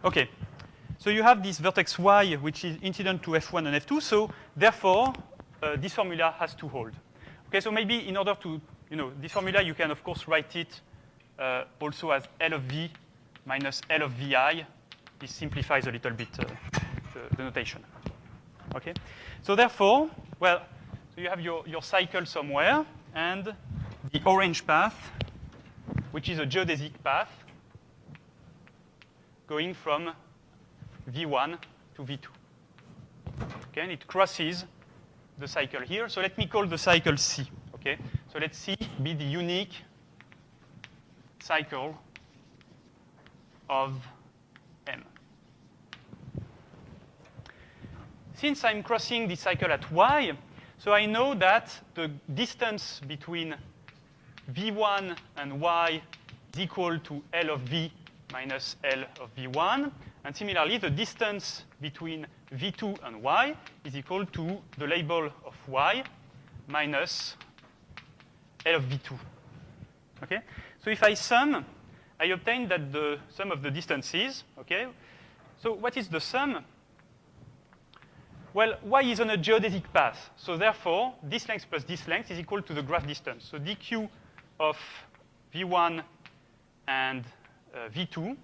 Okay, so you have this vertex Y, which is incident to F1 and F2. So therefore, this formula has to hold. Okay, so maybe in order to, this formula, you can, of course, write it also as L of V minus L of Vi. This simplifies a little bit the notation. Okay? So therefore, well, so you have your cycle somewhere, and the orange path, which is a geodesic path, going from V1 to V2. Okay, and it crosses the cycle here. So let me call the cycle C. Okay, so let C be the unique cycle of M. Since I'm crossing the cycle at Y, so I know that the distance between V1 and Y is equal to L of V minus L of V1. And similarly, the distance between V2 and Y is equal to the label of Y minus L of V2. Okay? So if I sum, I obtain that the sum of the distances, okay? So what is the sum? Well, Y is on a geodesic path. So therefore, this length plus this length is equal to the graph distance. So dq of V1 and V2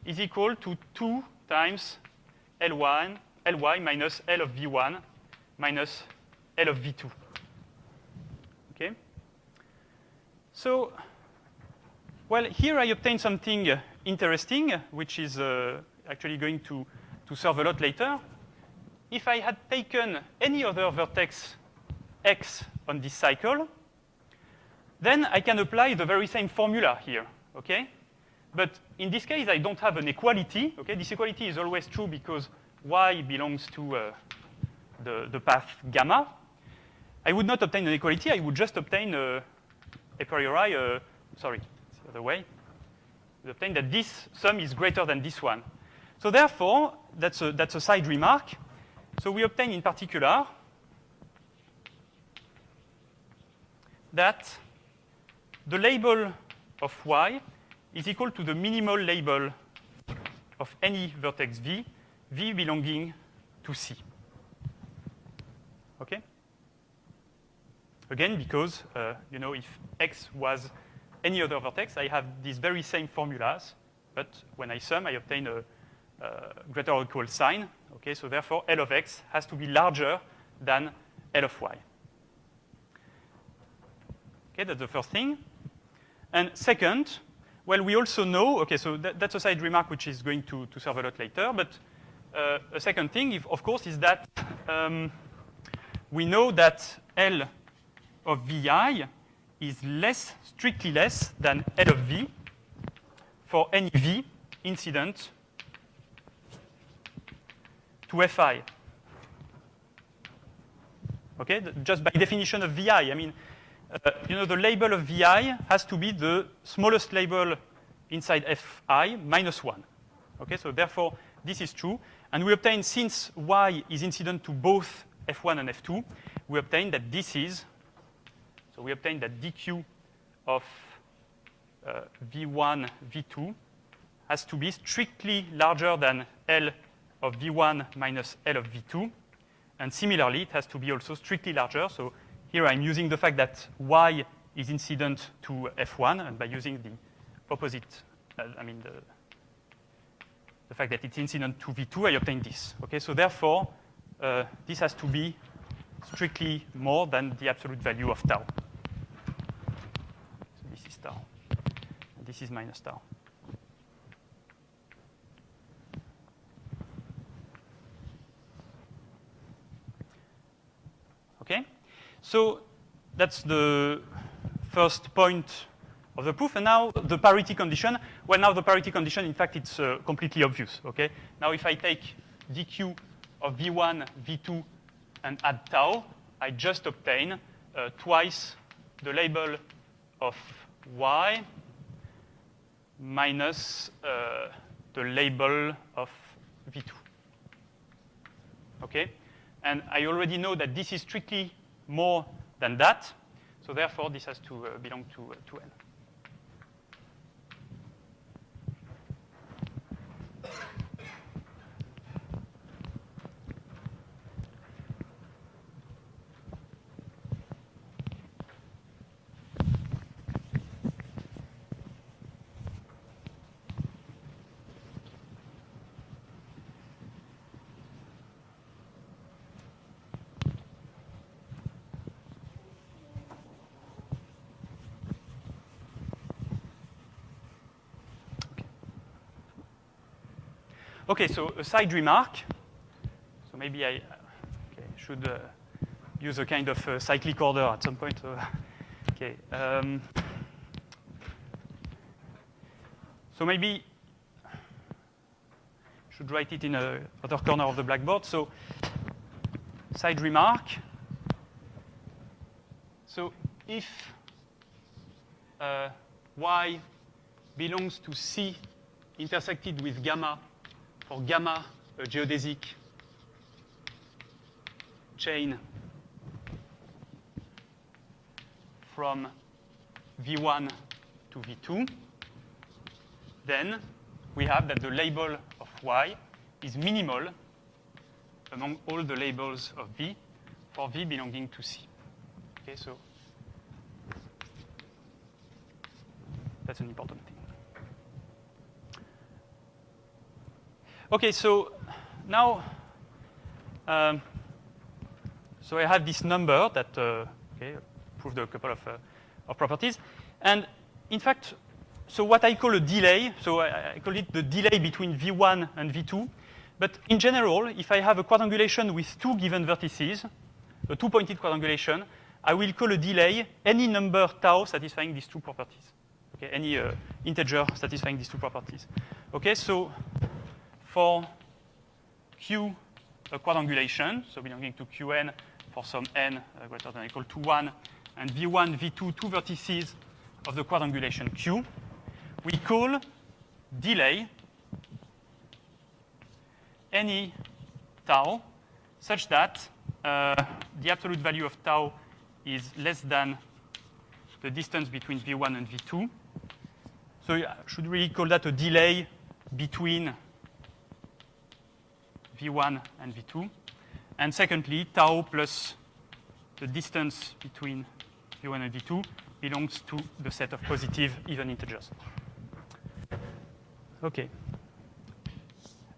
is equal to 2 times Ly minus L of V1 minus L of V2. Okay? So, well, here I obtain something interesting, which is actually going to serve a lot later. If I had taken any other vertex x on this cycle, then I can apply the very same formula here, okay? But in this case, I don't have an equality, okay? This equality is always true because y belongs to the path gamma. I would not obtain an equality. I would just obtain a priori, sorry, it's the other way. I would obtain that this sum is greater than this one. So therefore, that's a side remark. So we obtain in particular that the label of y is equal to the minimal label of any vertex v, v belonging to C. Okay? Again, because you know, if x was any other vertex, I have these very same formulas, but when I sum, I obtain a greater or equal sign. Okay, so therefore, L of x has to be larger than L of y. Okay, that's the first thing. And second, well, we also know, okay, so that's a side remark which is going to serve a lot later, but a second thing, of course, is that we know that L of Vi is strictly less than L of V for any V incident to Fi. Okay, just by definition of Vi, I mean, you know, the label of Vi has to be the smallest label inside Fi minus 1. Okay, so therefore, this is true. And we obtain, since Y is incident to both F1 and F2, we obtain that this is, so we obtain that dq of V1, V2 has to be strictly larger than L of V1 minus L of V2. And similarly, it has to be also strictly larger. So here I'm using the fact that Y is incident to F1, and by using the opposite, I mean the fact that it's incident to V2, I obtain this. Okay, so therefore, this has to be strictly more than the absolute value of tau. So this is tau, and this is minus tau. Okay, so that's the first point of the proof. And now the parity condition. Well, now the parity condition, in fact, it's completely obvious. Okay. Now if I take dq of v1, v2, and add tau, I just obtain twice the label of y minus the label of v2. Okay. And I already know that this is strictly more than that. So therefore, this has to belong to N. Okay, so a side remark. So maybe I should use a kind of cyclic order at some point. Okay. So maybe should write it in a other corner of the blackboard. So side remark. So if y belongs to C intersected with gamma, for gamma a geodesic chain from V1 to V2, then we have that the label of Y is minimal among all the labels of V for V belonging to C. Okay, so that's an important thing. Okay, so now, so I have this number that proved a couple of properties, and in fact, so what I call a delay, so I call it the delay between V1 and V2. But in general, if I have a quadrangulation with two given vertices, a two-pointed quadrangulation, I will call a delay any number tau satisfying these two properties. Okay, any integer satisfying these two properties. Okay, so for Q, a quadrangulation, so belonging to Qn for some n greater than or equal to 1, and V1, V2, two vertices of the quadrangulation Q, we call delay any tau such that the absolute value of tau is less than the distance between V1 and V2. So I should really call that a delay between V1 and V2. And secondly, tau plus the distance between V1 and V2 belongs to the set of positive even integers. Okay.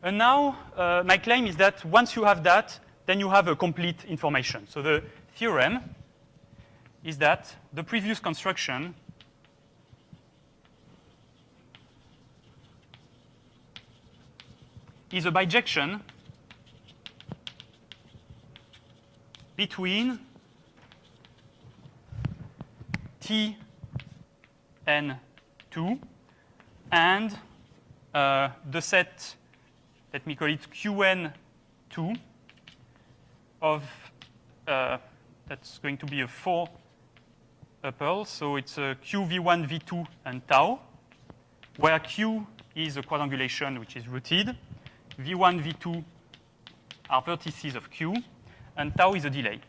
And now my claim is that once you have that, then you have a complete information. So the theorem is that the previous construction is a bijection between T n2 and the set, let me call it Qn2 of, that's going to be a 4 tuple. So it's a QV1, V2, and tau, where Q is a quadrangulation which is rooted. V1, V2 are vertices of Q, and tau is a delay.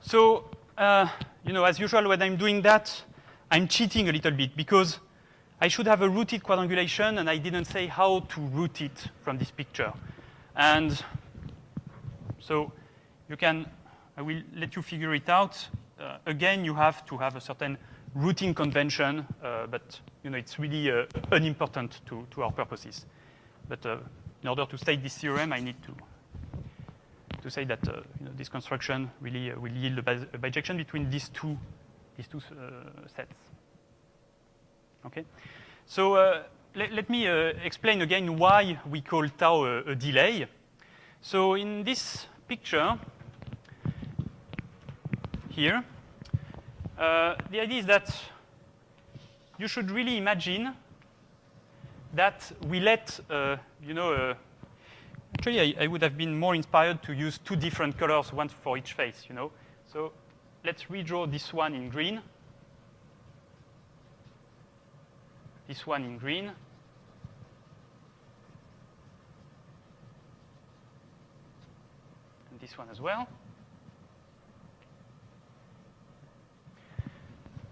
So, as usual, when I'm doing that, I'm cheating a little bit because I should have a rooted quadrangulation, and I didn't say how to root it from this picture. And so I will let you figure it out. Again, you have to have a certain routing convention, but it's really unimportant to our purposes. But in order to state this theorem, I need to say that this construction really will yield a bijection between these two sets. Okay, so let me explain again why we call tau a delay. So in this picture here, the idea is that you should really imagine that we let, actually I would have been more inspired to use two different colors, one for each face, So let's redraw this one in green, this one in green, and this one as well.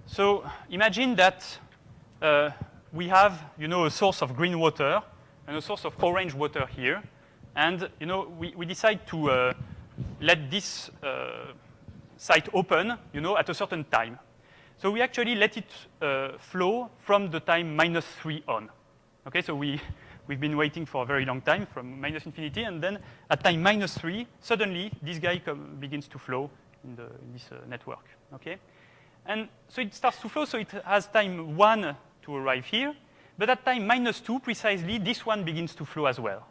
So imagine that we have, a source of green water and a source of orange water here. And, we decide to let this site open, at a certain time. So we actually let it flow from the time -3 on. Okay, so we've been waiting for a very long time from -infinity, and then at time -3, suddenly this guy begins to flow in this network. Okay, and so it starts to flow. So it has time 1 to arrive here. But at time -2, precisely, this one begins to flow as well.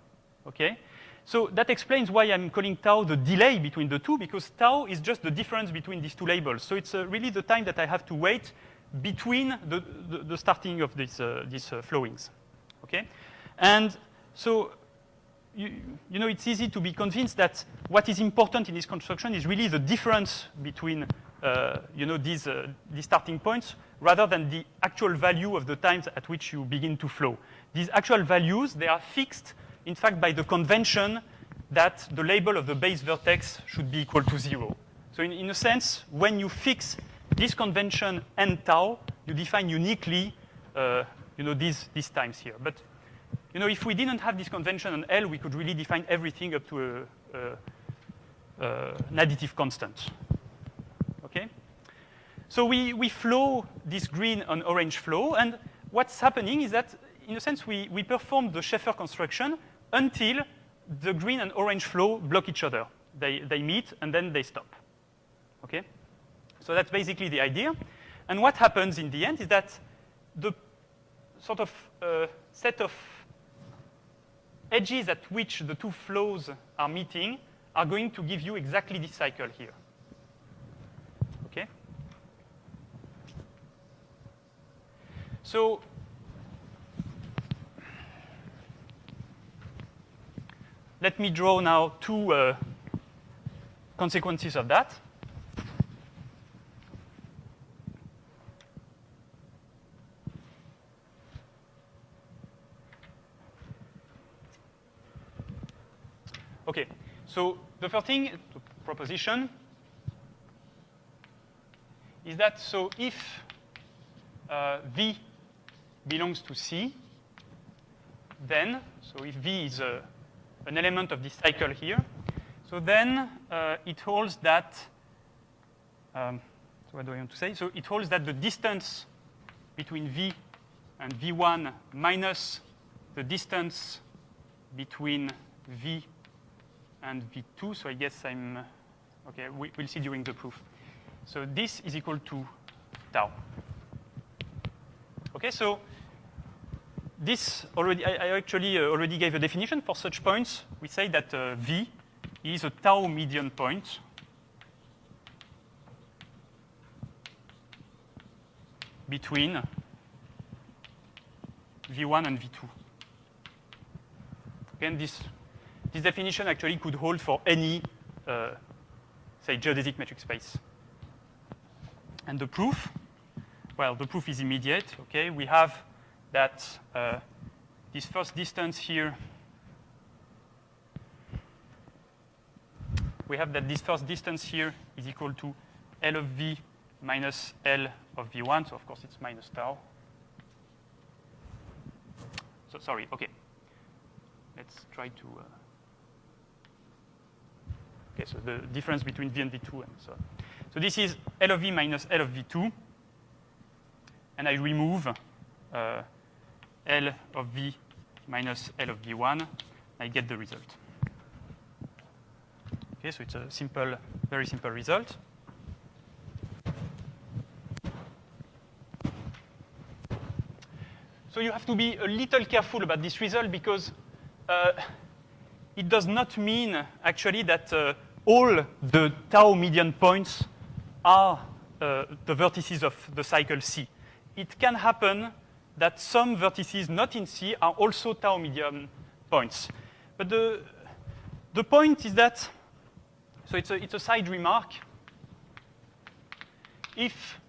Okay? So that explains why I'm calling tau the delay between the two, because tau is just the difference between these two labels. So it's really the time that I have to wait between the starting of these flowings. Okay? And so you know, it's easy to be convinced that what is important in this construction is really the difference between you know, these starting points rather than the actual value of the times at which you begin to flow. These actual values, they are fixed, in fact, by the convention that the label of the base vertex should be equal to 0. So in a sense, when you fix this convention and tau, you define uniquely you know, these times here. But you know, if we didn't have this convention on L, we could really define everything up to an additive constant. Okay? So we flow this green and orange flow, and what's happening is that, in a sense, we perform the Schaeffer construction until the green and orange flow block each other. They meet, and then they stop. Okay? So that's basically the idea. And what happens in the end is that the sort of set of edges at which the two flows are meeting are going to give you exactly this cycle here. Okay? So let me draw now two consequences of that. Okay, so the first thing, the proposition, is that so if V belongs to C, then, so if V is an element of this cycle here, so then it holds that, so what do I want to say? So it holds that the distance between V and V1 minus the distance between V and V2, so I guess I'm, okay, we'll see during the proof. So this is equal to tau. Okay, so this already, I actually already gave a definition for such points. We say that V is a tau median point between V1 and V2. Again, this definition actually could hold for any, say, geodesic metric space. And the proof, well, the proof is immediate. Okay, we have that this first distance here, is equal to L of V minus L of V1. So of course it's minus tau. So sorry. Okay, let's try to. Okay, so the difference between V and V2 and so on. So this is L of V minus L of V2. And I remove L of V minus L of V1. I get the result. Okay, so it's a simple, very simple result. So you have to be a little careful about this result because it does not mean actually that all the tau median points are the vertices of the cycle C. It can happen that some vertices not in C are also tau median points. But the point is that, so it's a side remark. If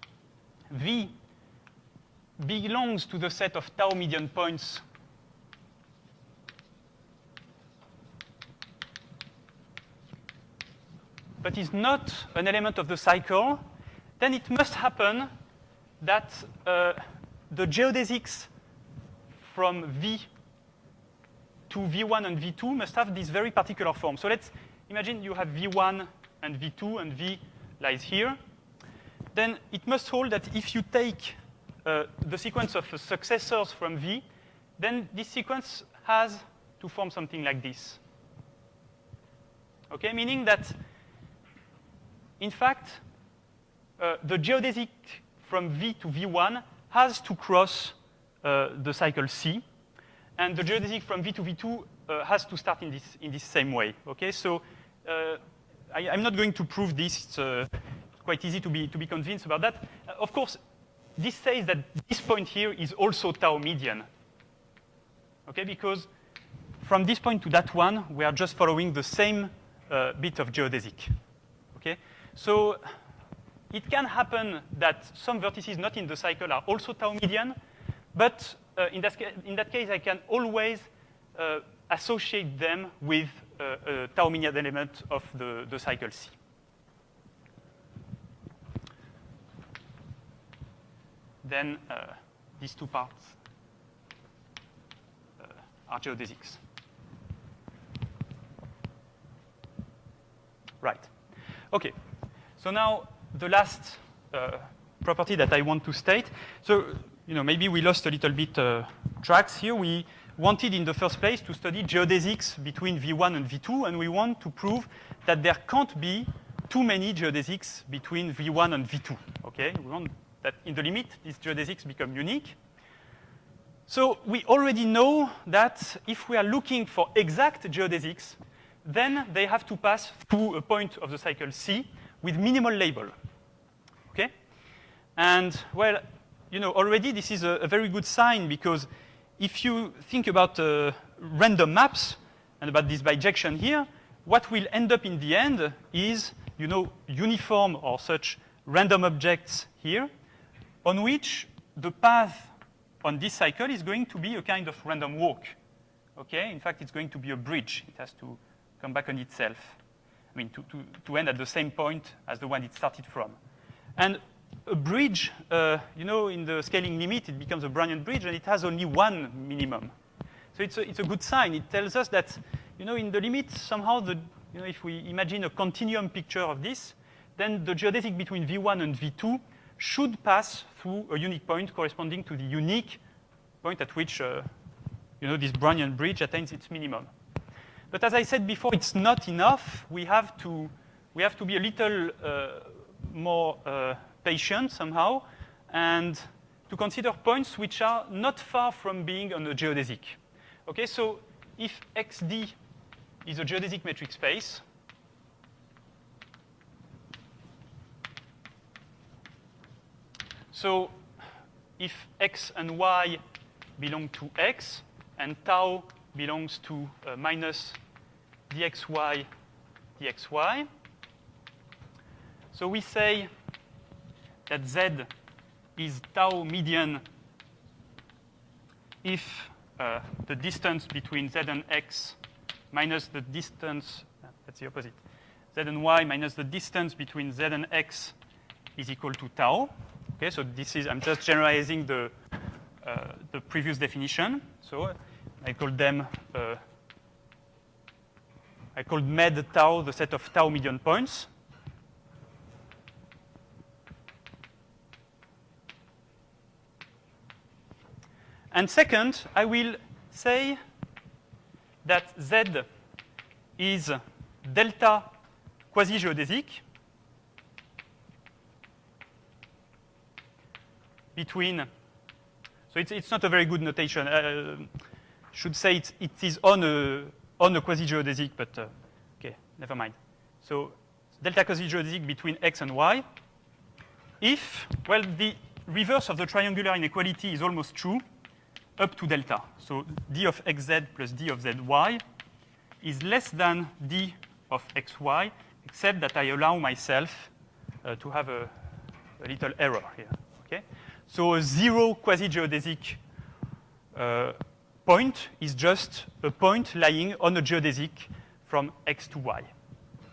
V belongs to the set of tau median points but is not an element of the cycle, then it must happen that the geodesics from V to V1 and V2 must have this very particular form. So let's imagine you have V1 and V2, and V lies here. Then it must hold that if you take the sequence of successors from V, then this sequence has to form something like this. Okay, meaning that in fact, the geodesic from V to V1 has to cross the cycle C. And the geodesic from V to V2 has to start in this same way. Okay, so I'm not going to prove this. It's quite easy to be convinced about that. Of course, this says that this point here is also tau median. Okay, because from this point to that one, we are just following the same bit of geodesic. Okay, so it can happen that some vertices not in the cycle are also tau median, but in that case, I can always associate them with a tau median element of the cycle C. Then these two parts are geodesics. Right. Okay. So now the last property that I want to state. So maybe we lost a little bit tracks here. We wanted in the first place to study geodesics between V1 and V2, and we want to prove that there can't be too many geodesics between V1 and V2. Okay. We want that in the limit, these geodesics become unique. So we already know that if we are looking for exact geodesics, then they have to pass through a point of the cycle C with minimal label. Okay? And, well, already this is a very good sign, because if you think about random maps and about this bijection here, what will end up in the end is, uniform or such random objects here, on which the path on this cycle is going to be a kind of random walk. Okay? In fact, it's going to be a bridge. It has to come back on itself. I mean, to end at the same point as the one it started from. And a bridge, in the scaling limit, it becomes a Brownian bridge, and it has only one minimum. So it's a good sign. It tells us that, in the limit, somehow, if we imagine a continuum picture of this, then the geodesic between V1 and V2 should pass through a unique point corresponding to the unique point at which, this Brownian bridge attains its minimum. But as I said before, it's not enough. We have to be a little more patient somehow, and to consider points which are not far from being on a geodesic. Okay, so if XD is a geodesic metric space, so if X and Y belong to X, and tau belongs to minus dxy dxy. So we say that Z is tau median if the distance between Z and X minus the distance, that's the opposite, Z and Y minus the distance between Z and X is equal to tau. Okay, so this is, I'm just generalizing the previous definition. So I call them, I called med tau the set of tau median points. And second, I will say that Z is delta quasi-geodesic between, so it's not a very good notation. Should say it is on a quasi-geodesic, but okay, never mind. So delta quasi-geodesic between X and Y. If, well, the reverse of the triangular inequality is almost true, up to delta. So d of xz plus d of zy is less than d of xy, except that I allow myself to have a little error here. Okay? So a zero quasi-geodesic point is just a point lying on a geodesic from x to y.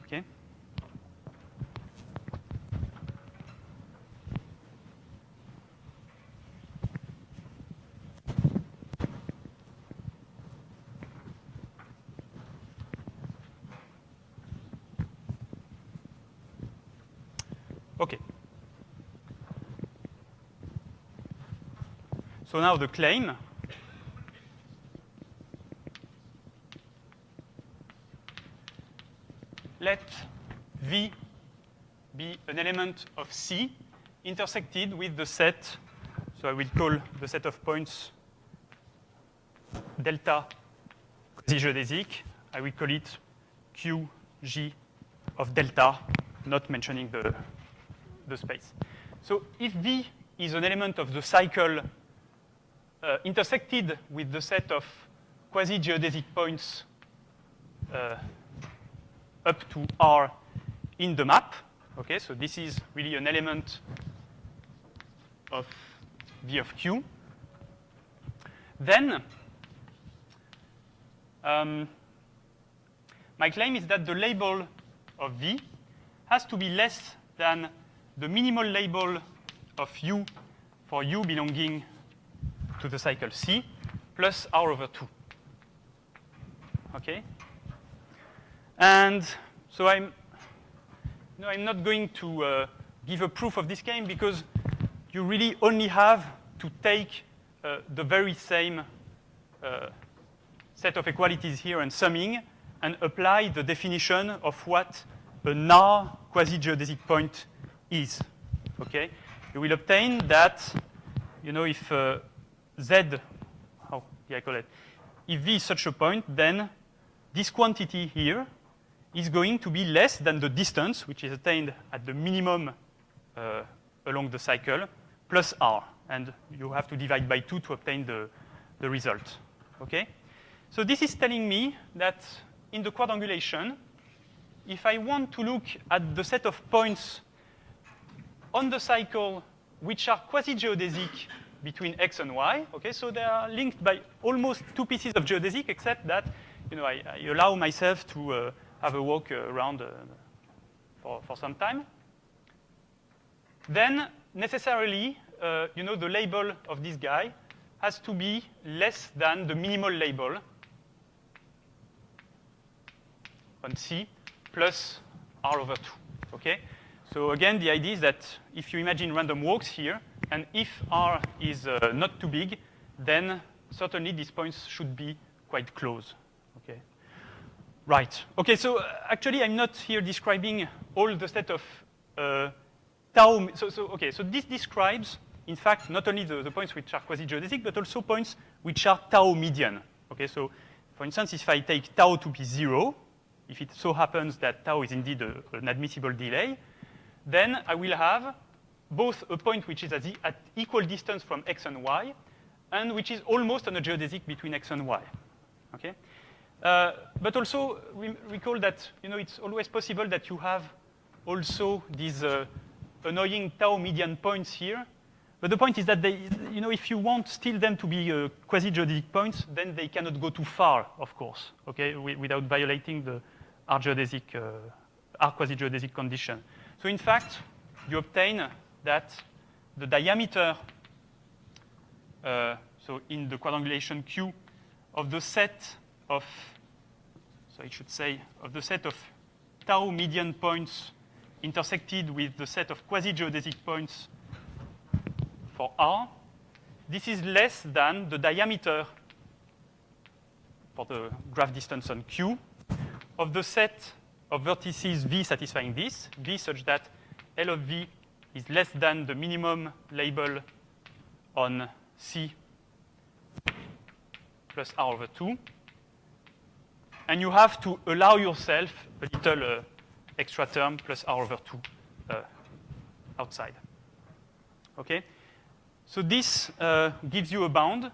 Okay? Okay. So now the claim. Let V be an element of C intersected with the set, so I will call the set of points delta quasi-geodesic. I will call it QG of delta, not mentioning the space. So if V is an element of the cycle intersected with the set of quasi-geodesic points up to R in the map, okay, so this is really an element of V of Q, then my claim is that the label of V has to be less than the minimal label of U for U belonging to the cycle C plus R over 2. Okay? And so I'm not going to give a proof of this claim because you really only have to take the very same set of equalities here and summing and apply the definition of what an R quasi-geodesic point is. Okay? You will obtain that, if Z, how do I call it? If V is such a point, then this quantity here is going to be less than the distance, which is attained at the minimum along the cycle, plus R. And you have to divide by 2 to obtain the result. Okay? So this is telling me that in the quadrangulation, if I want to look at the set of points on the cycle which are quasi-geodesic between X and Y, okay, so they are linked by almost 2 pieces of geodesic, except that I allow myself to have a walk around for some time. Then necessarily, the label of this guy has to be less than the minimal label on C plus R over 2, okay? So again, the idea is that if you imagine random walks here, and if R is not too big, then certainly these points should be quite close, okay? Right, okay, so actually I'm not here describing all the set of tau, so this describes, in fact, not only the points which are quasi-geodesic, but also points which are tau median, okay? So for instance, if I take tau to be 0, if it so happens that tau is indeed an admissible delay, then I will have both a point which is at equal distance from X and Y, and which is almost on a geodesic between X and Y. Okay? But also recall that it's always possible that you have also these annoying tau median points here. But the point is that they, if you want still them to be quasi-geodesic points, then they cannot go too far, of course, okay, without violating the R quasi-geodesic condition. So in fact, you obtain that the diameter, so in the quadrangulation Q, of the set of, so I should say, of the set of tau median points intersected with the set of quasi-geodesic points for R, this is less than the diameter for the graph distance on Q of the set of vertices V satisfying this, V such that L of V is less than the minimum label on C plus R over 2. And you have to allow yourself a little extra term plus R over 2 outside. Okay? So this gives you a bound,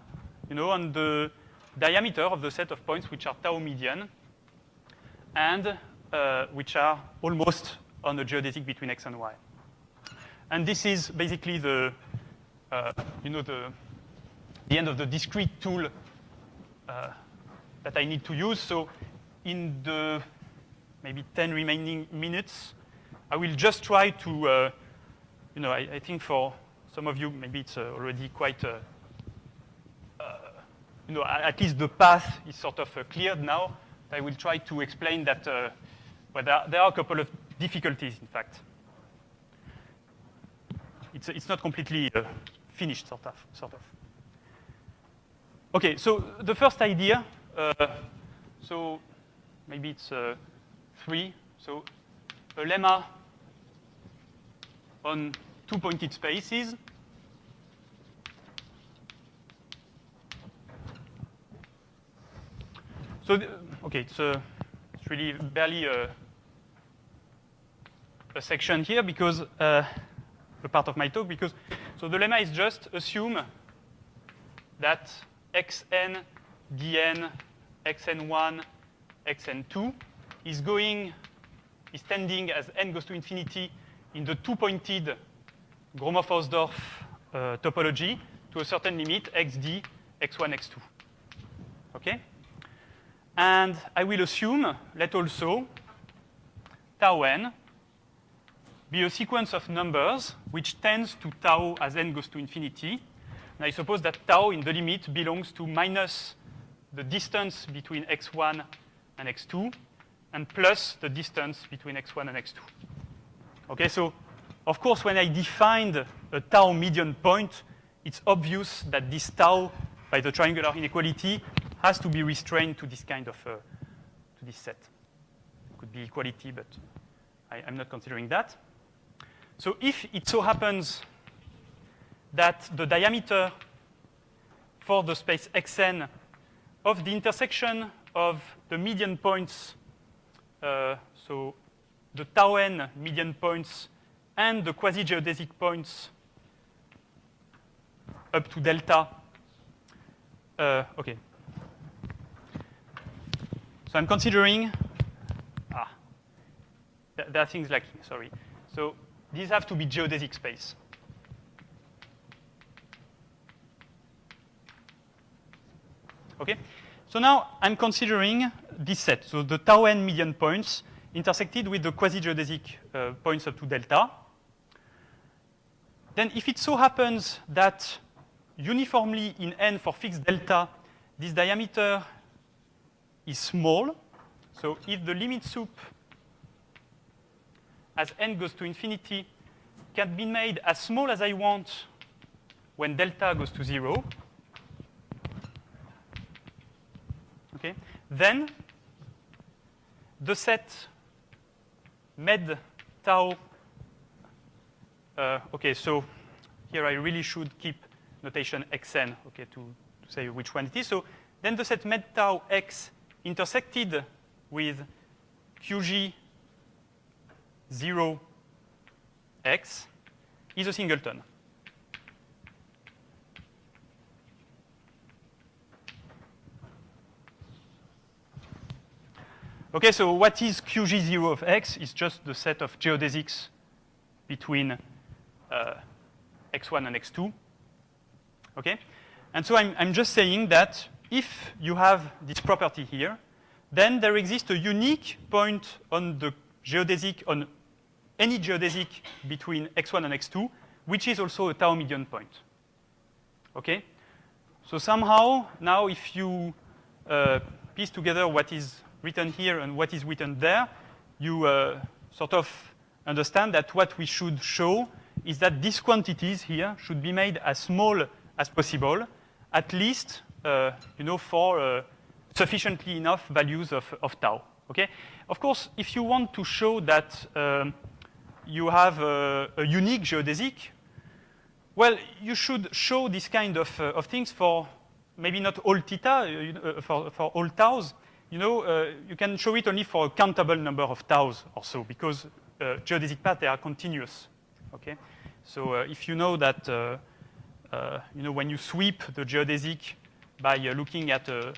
on the diameter of the set of points which are tau median and which are almost on a geodesic between X and Y. And this is basically the end of the discrete tool that I need to use. So in the maybe 10 remaining minutes, I will just try to, I think for some of you, maybe it's already quite, at least the path is sort of cleared now. I will try to explain that, well, there are a couple of difficulties, in fact. It's not completely finished, sort of. Okay, so the first idea, so maybe it's 3. So a lemma on 2 pointed spaces So, okay, it's really barely a section here because a part of my talk, because so the lemma is just assume that xn, dn, xn1, xn2 is tending as n goes to infinity in the two-pointed Gromov-Hausdorff topology to a certain limit xd, x1, x2. Okay? And I will assume, let also tau n be a sequence of numbers which tends to tau as n goes to infinity. And I suppose that tau in the limit belongs to minus the distance between x1 and x2 and plus the distance between x1 and x2. Okay, so of course when I defined a tau median point, it's obvious that this tau by the triangular inequality has to be restrained to this kind of, to this set. It could be equality, but I'm not considering that. So if it so happens that the diameter for the space Xn of the intersection of the median points, so the tau n median points and the quasi-geodesic points up to delta, okay. So I'm considering, there are things lacking, sorry. So these have to be geodesic space. Okay? So now I'm considering this set. So the tau n median points intersected with the quasi-geodesic points up to delta. Then if it so happens that uniformly in n for fixed delta, this diameter is small. So if the limit sup as n goes to infinity can be made as small as I want when delta goes to 0, okay, then the set med tau, okay, so here I really should keep notation xn, okay, to say which one it is. So then the set med tau x intersected with qg 0 x is a singleton. Okay, so what is qg0 of x? It's just the set of geodesics between x1 and x2. Okay? And so I'm just saying that if you have this property here, then there exists a unique point on the geodesic, on any geodesic between x1 and x2, which is also a tau median point. Okay? So somehow, now if you piece together what is written here and what is written there, you sort of understand that what we should show is that these quantities here should be made as small as possible, at least for sufficiently enough values of tau. Okay? Of course, if you want to show that you have a unique geodesic, well, you should show this kind of things for maybe not all theta, for all taus. You can show it only for a countable number of taus or so, because geodesic paths, they are continuous. Okay? So if you know that, when you sweep the geodesic by looking at a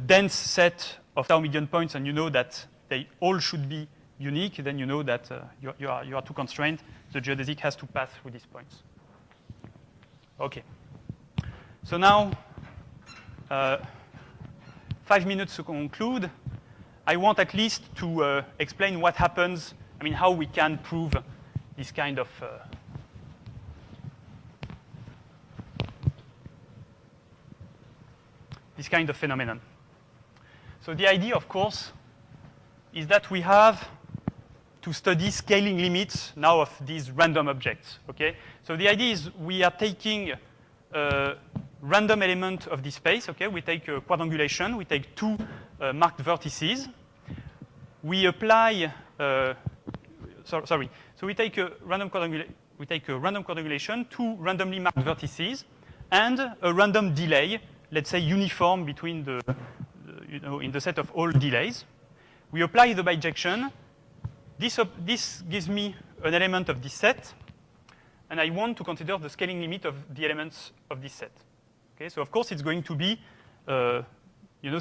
dense set of tau median points, and you know that they all should be unique, then you know that you are too constrained. The geodesic has to pass through these points. Okay. So now, 5 minutes to conclude. I want at least to explain what happens, how we can prove this kind of phenomenon. So the idea, of course, is that we have to study scaling limits now of these random objects. Okay? So the idea is we are taking a random element of this space. Okay? We take a quadrangulation. We take two marked vertices. We apply. So we take a random quadrangulation, two randomly marked vertices, and a random delay, let's say uniform between the in the set of all delays. We apply the bijection. This gives me an element of this set, and I want to consider the scaling limit of the elements of this set. Okay, so of course it's going to be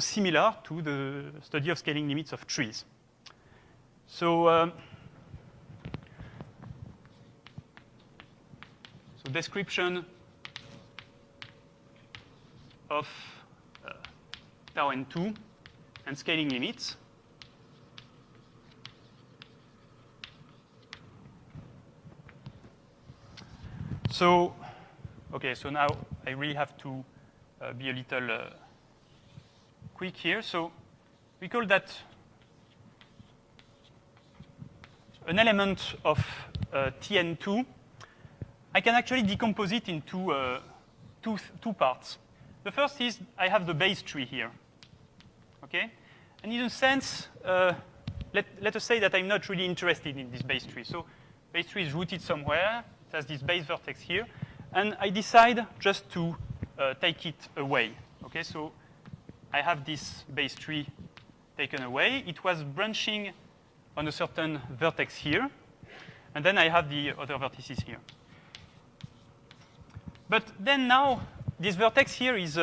similar to the study of scaling limits of trees. So, so description of tau n2 and scaling limits. So, okay, so now I really have to be a little quick here. So we call that an element of Tn2. I can actually decompose it into two parts. The first is I have the base tree here. Okay? And in a sense, let us say that I'm not really interested in this base tree. So base tree is rooted somewhere. It has this base vertex here. And I decide just to take it away. Okay? So I have this base tree taken away. It was branching on a certain vertex here. And then I have the other vertices here. But then now, this vertex here is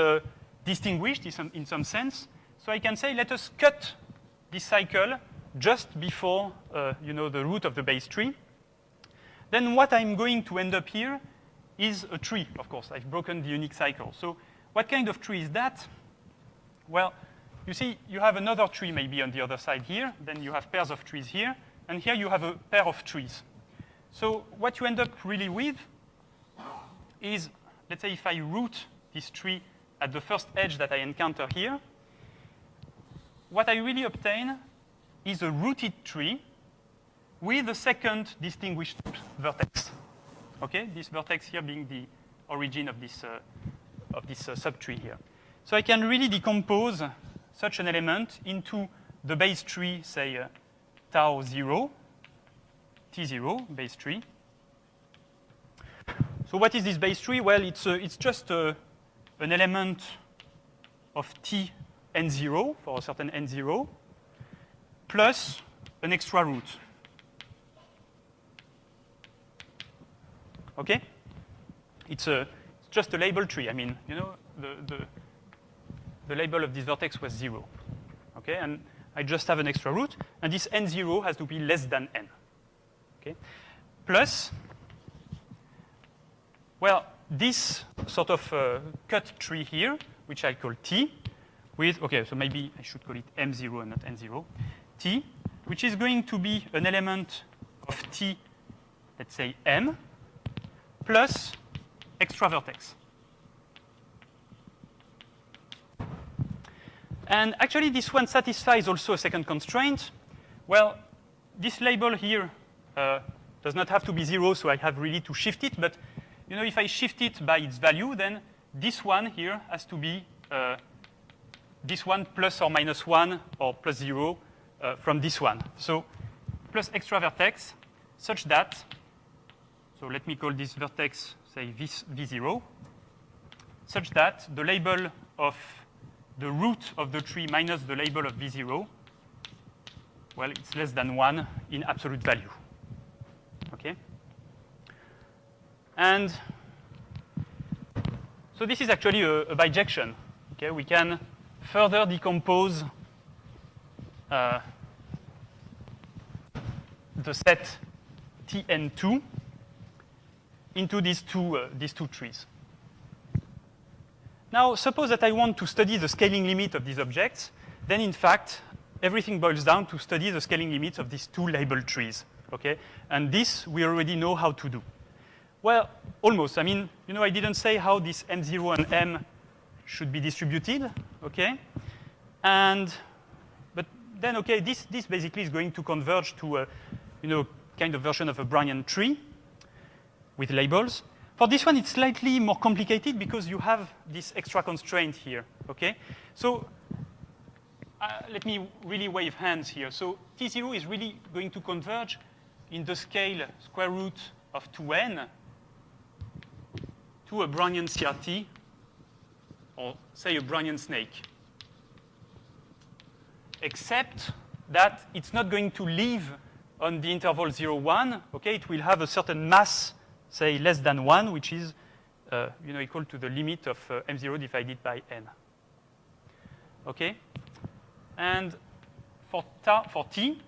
distinguished in some sense. So I can say, let us cut this cycle just before the root of the base tree. Then what I'm going to end up here is a tree, of course. I've broken the unique cycle. So what kind of tree is that? Well, you see, you have another tree maybe on the other side here. Then you have pairs of trees here. And here you have a pair of trees. So what you end up really with is, let's say if I root this tree at the first edge that I encounter here, what I really obtain is a rooted tree with a second distinguished vertex. Okay, this vertex here being the origin of this subtree here. So I can really decompose such an element into the base tree, say tau 0, T0 base tree. So what is this base tree? Well, it's just an element of T n0 for a certain n0 plus an extra root. Okay? It's just a label tree. I mean, the label of this vertex was 0. Okay? And I just have an extra root. And this n0 has to be less than n. Okay? Plus, well, this sort of cut tree here, which I call T, with, okay, so maybe I should call it M0 and not N0, T, which is going to be an element of T, let's say M, plus extra vertex. And actually, this one satisfies also a second constraint. Well, this label here does not have to be 0, so I have really to shift it. But if I shift it by its value, then this one here has to be this one plus or minus 1 or plus 0 from this one. So plus extra vertex such that, so let me call this vertex, say, V0, such that the label of the root of the tree minus the label of V0, well, it's less than 1 in absolute value. Okay? And so this is actually a bijection. Okay? We can further decompose the set Tn2 into these two trees. Now, suppose that I want to study the scaling limit of these objects. Then, in fact, everything boils down to study the scaling limits of these two labeled trees. Okay? And this we already know how to do. Well, almost. I mean, I didn't say how this M0 and M should be distributed. Okay? But then, okay, this basically is going to converge to a, kind of version of a Brownian tree with labels. For this one, it's slightly more complicated because you have this extra constraint here, okay? So let me really wave hands here. So T0 is really going to converge in the scale square root of 2n to a Brownian CRT, or say a Brownian snake. except that it's not going to live on the interval 0, 1. Okay, it will have a certain mass, say less than 1, which is equal to the limit of m0 divided by n. Okay, and for t,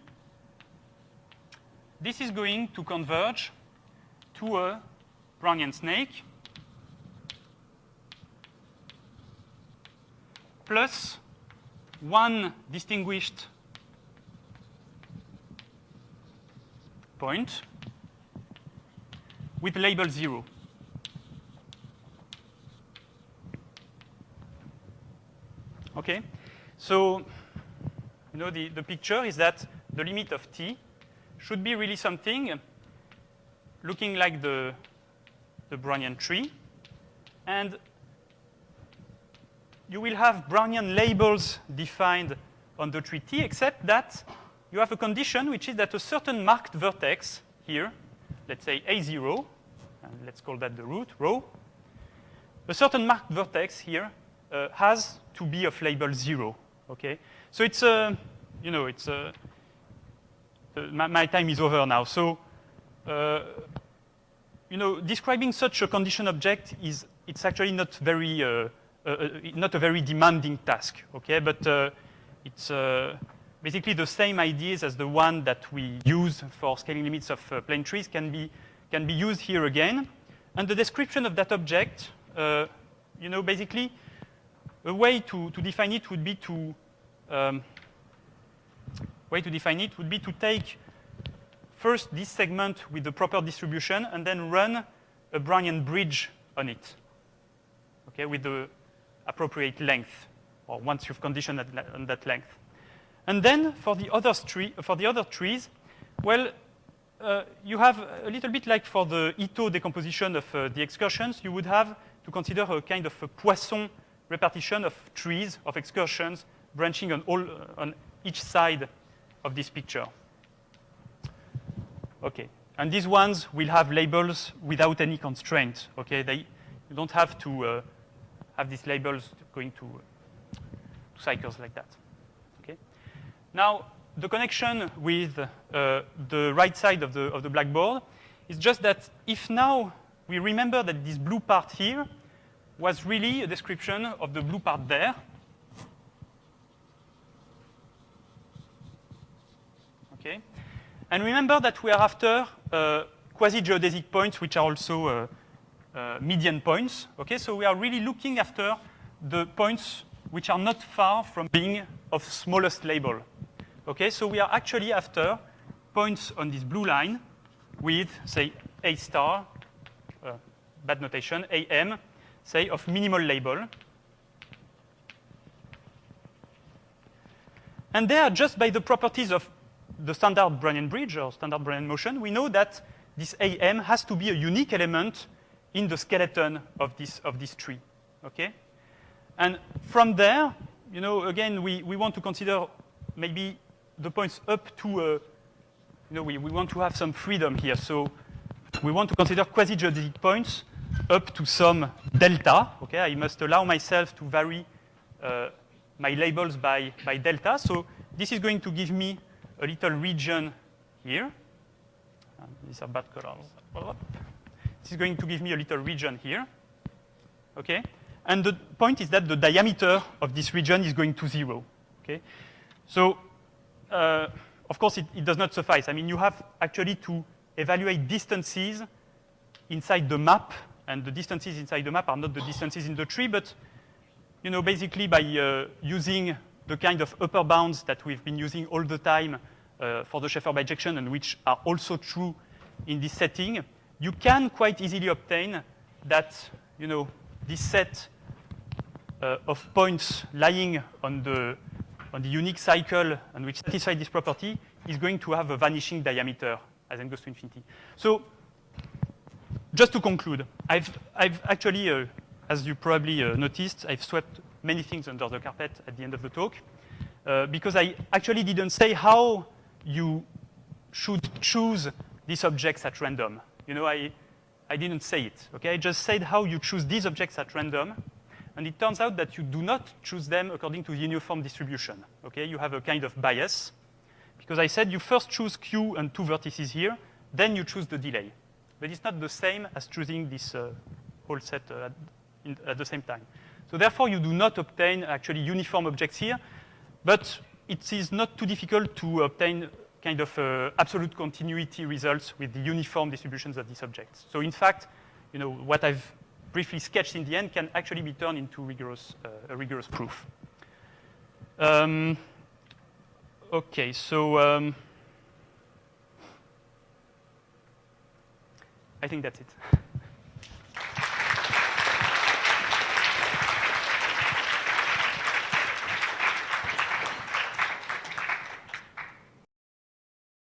this is going to converge to a Brownian snake plus one distinguished point with label 0. Okay, so the picture is that the limit of t should be really something looking like the Brownian tree, and you will have Brownian labels defined on the tree T, except that you have a condition, which is that a certain marked vertex here, let's say A0, and let's call that the root, rho, a certain marked vertex here has to be of label 0. Okay, so it's my time is over now. So describing such a condition object it's actually not a very demanding task. Okay, but it's basically the same ideas as the one that we use for scaling limits of plane trees can be used here again. And the description of that object, basically a way to define it would be to take first this segment with the proper distribution and then run a Brownian bridge on it, okay, with the appropriate length, or once you've conditioned on that length. And then for the other trees, well, you have a little bit like for the Ito decomposition of the excursions, you would have to consider a kind of a Poisson repartition of trees, of excursions, branching on each side of this picture. Okay, and these ones will have labels without any constraint. Okay, you don't have to have these labels going to cycles like that. Okay, now the connection with the right side of the blackboard is just that if now we remember that this blue part here was really a description of the blue part there. Okay. And remember that we are after quasi-geodesic points, which are also median points. Okay, so we are really looking after the points which are not far from being of smallest label. Okay, so we are actually after points on this blue line with, say, A star, bad notation, AM, say, of minimal label. And there, just by the properties of the standard Brownian bridge or standard Brownian motion, we know that this AM has to be a unique element in the skeleton of this tree. Okay? And from there, again, we want to consider maybe the points up to, we want to have some freedom here. So we want to consider quasi-geodesic points up to some delta. Okay, I must allow myself to vary my labels by delta. So this is going to give me a little region here. These are bad colors. This is going to give me a little region here. Okay, and the point is that the diameter of this region is going to 0. Okay, so of course it does not suffice. I mean, you have actually to evaluate distances inside the map. And the distances inside the map are not the distances in the tree, but basically by using the kind of upper bounds that we've been using all the time for the Schaeffer bijection and which are also true in this setting, you can quite easily obtain that this set of points lying on the unique cycle and which satisfy this property is going to have a vanishing diameter as n goes to infinity. So just to conclude, I've actually, as you probably noticed, I've swept many things under the carpet at the end of the talk because I actually didn't say how you should choose these objects at random. I didn't say it. Okay, I just said how you choose these objects at random, and it turns out that you do not choose them according to the uniform distribution. Okay, you have a kind of bias, because I said you first choose Q and 2 vertices here, then you choose the delay. But it's not the same as choosing this whole set at the same time. So therefore, you do not obtain actually uniform objects here, but it is not too difficult to obtain kind of absolute continuity results with the uniform distributions of these objects. So in fact, you know, what I've briefly sketched in the end can actually be turned into a rigorous proof. Okay, so I think that's it.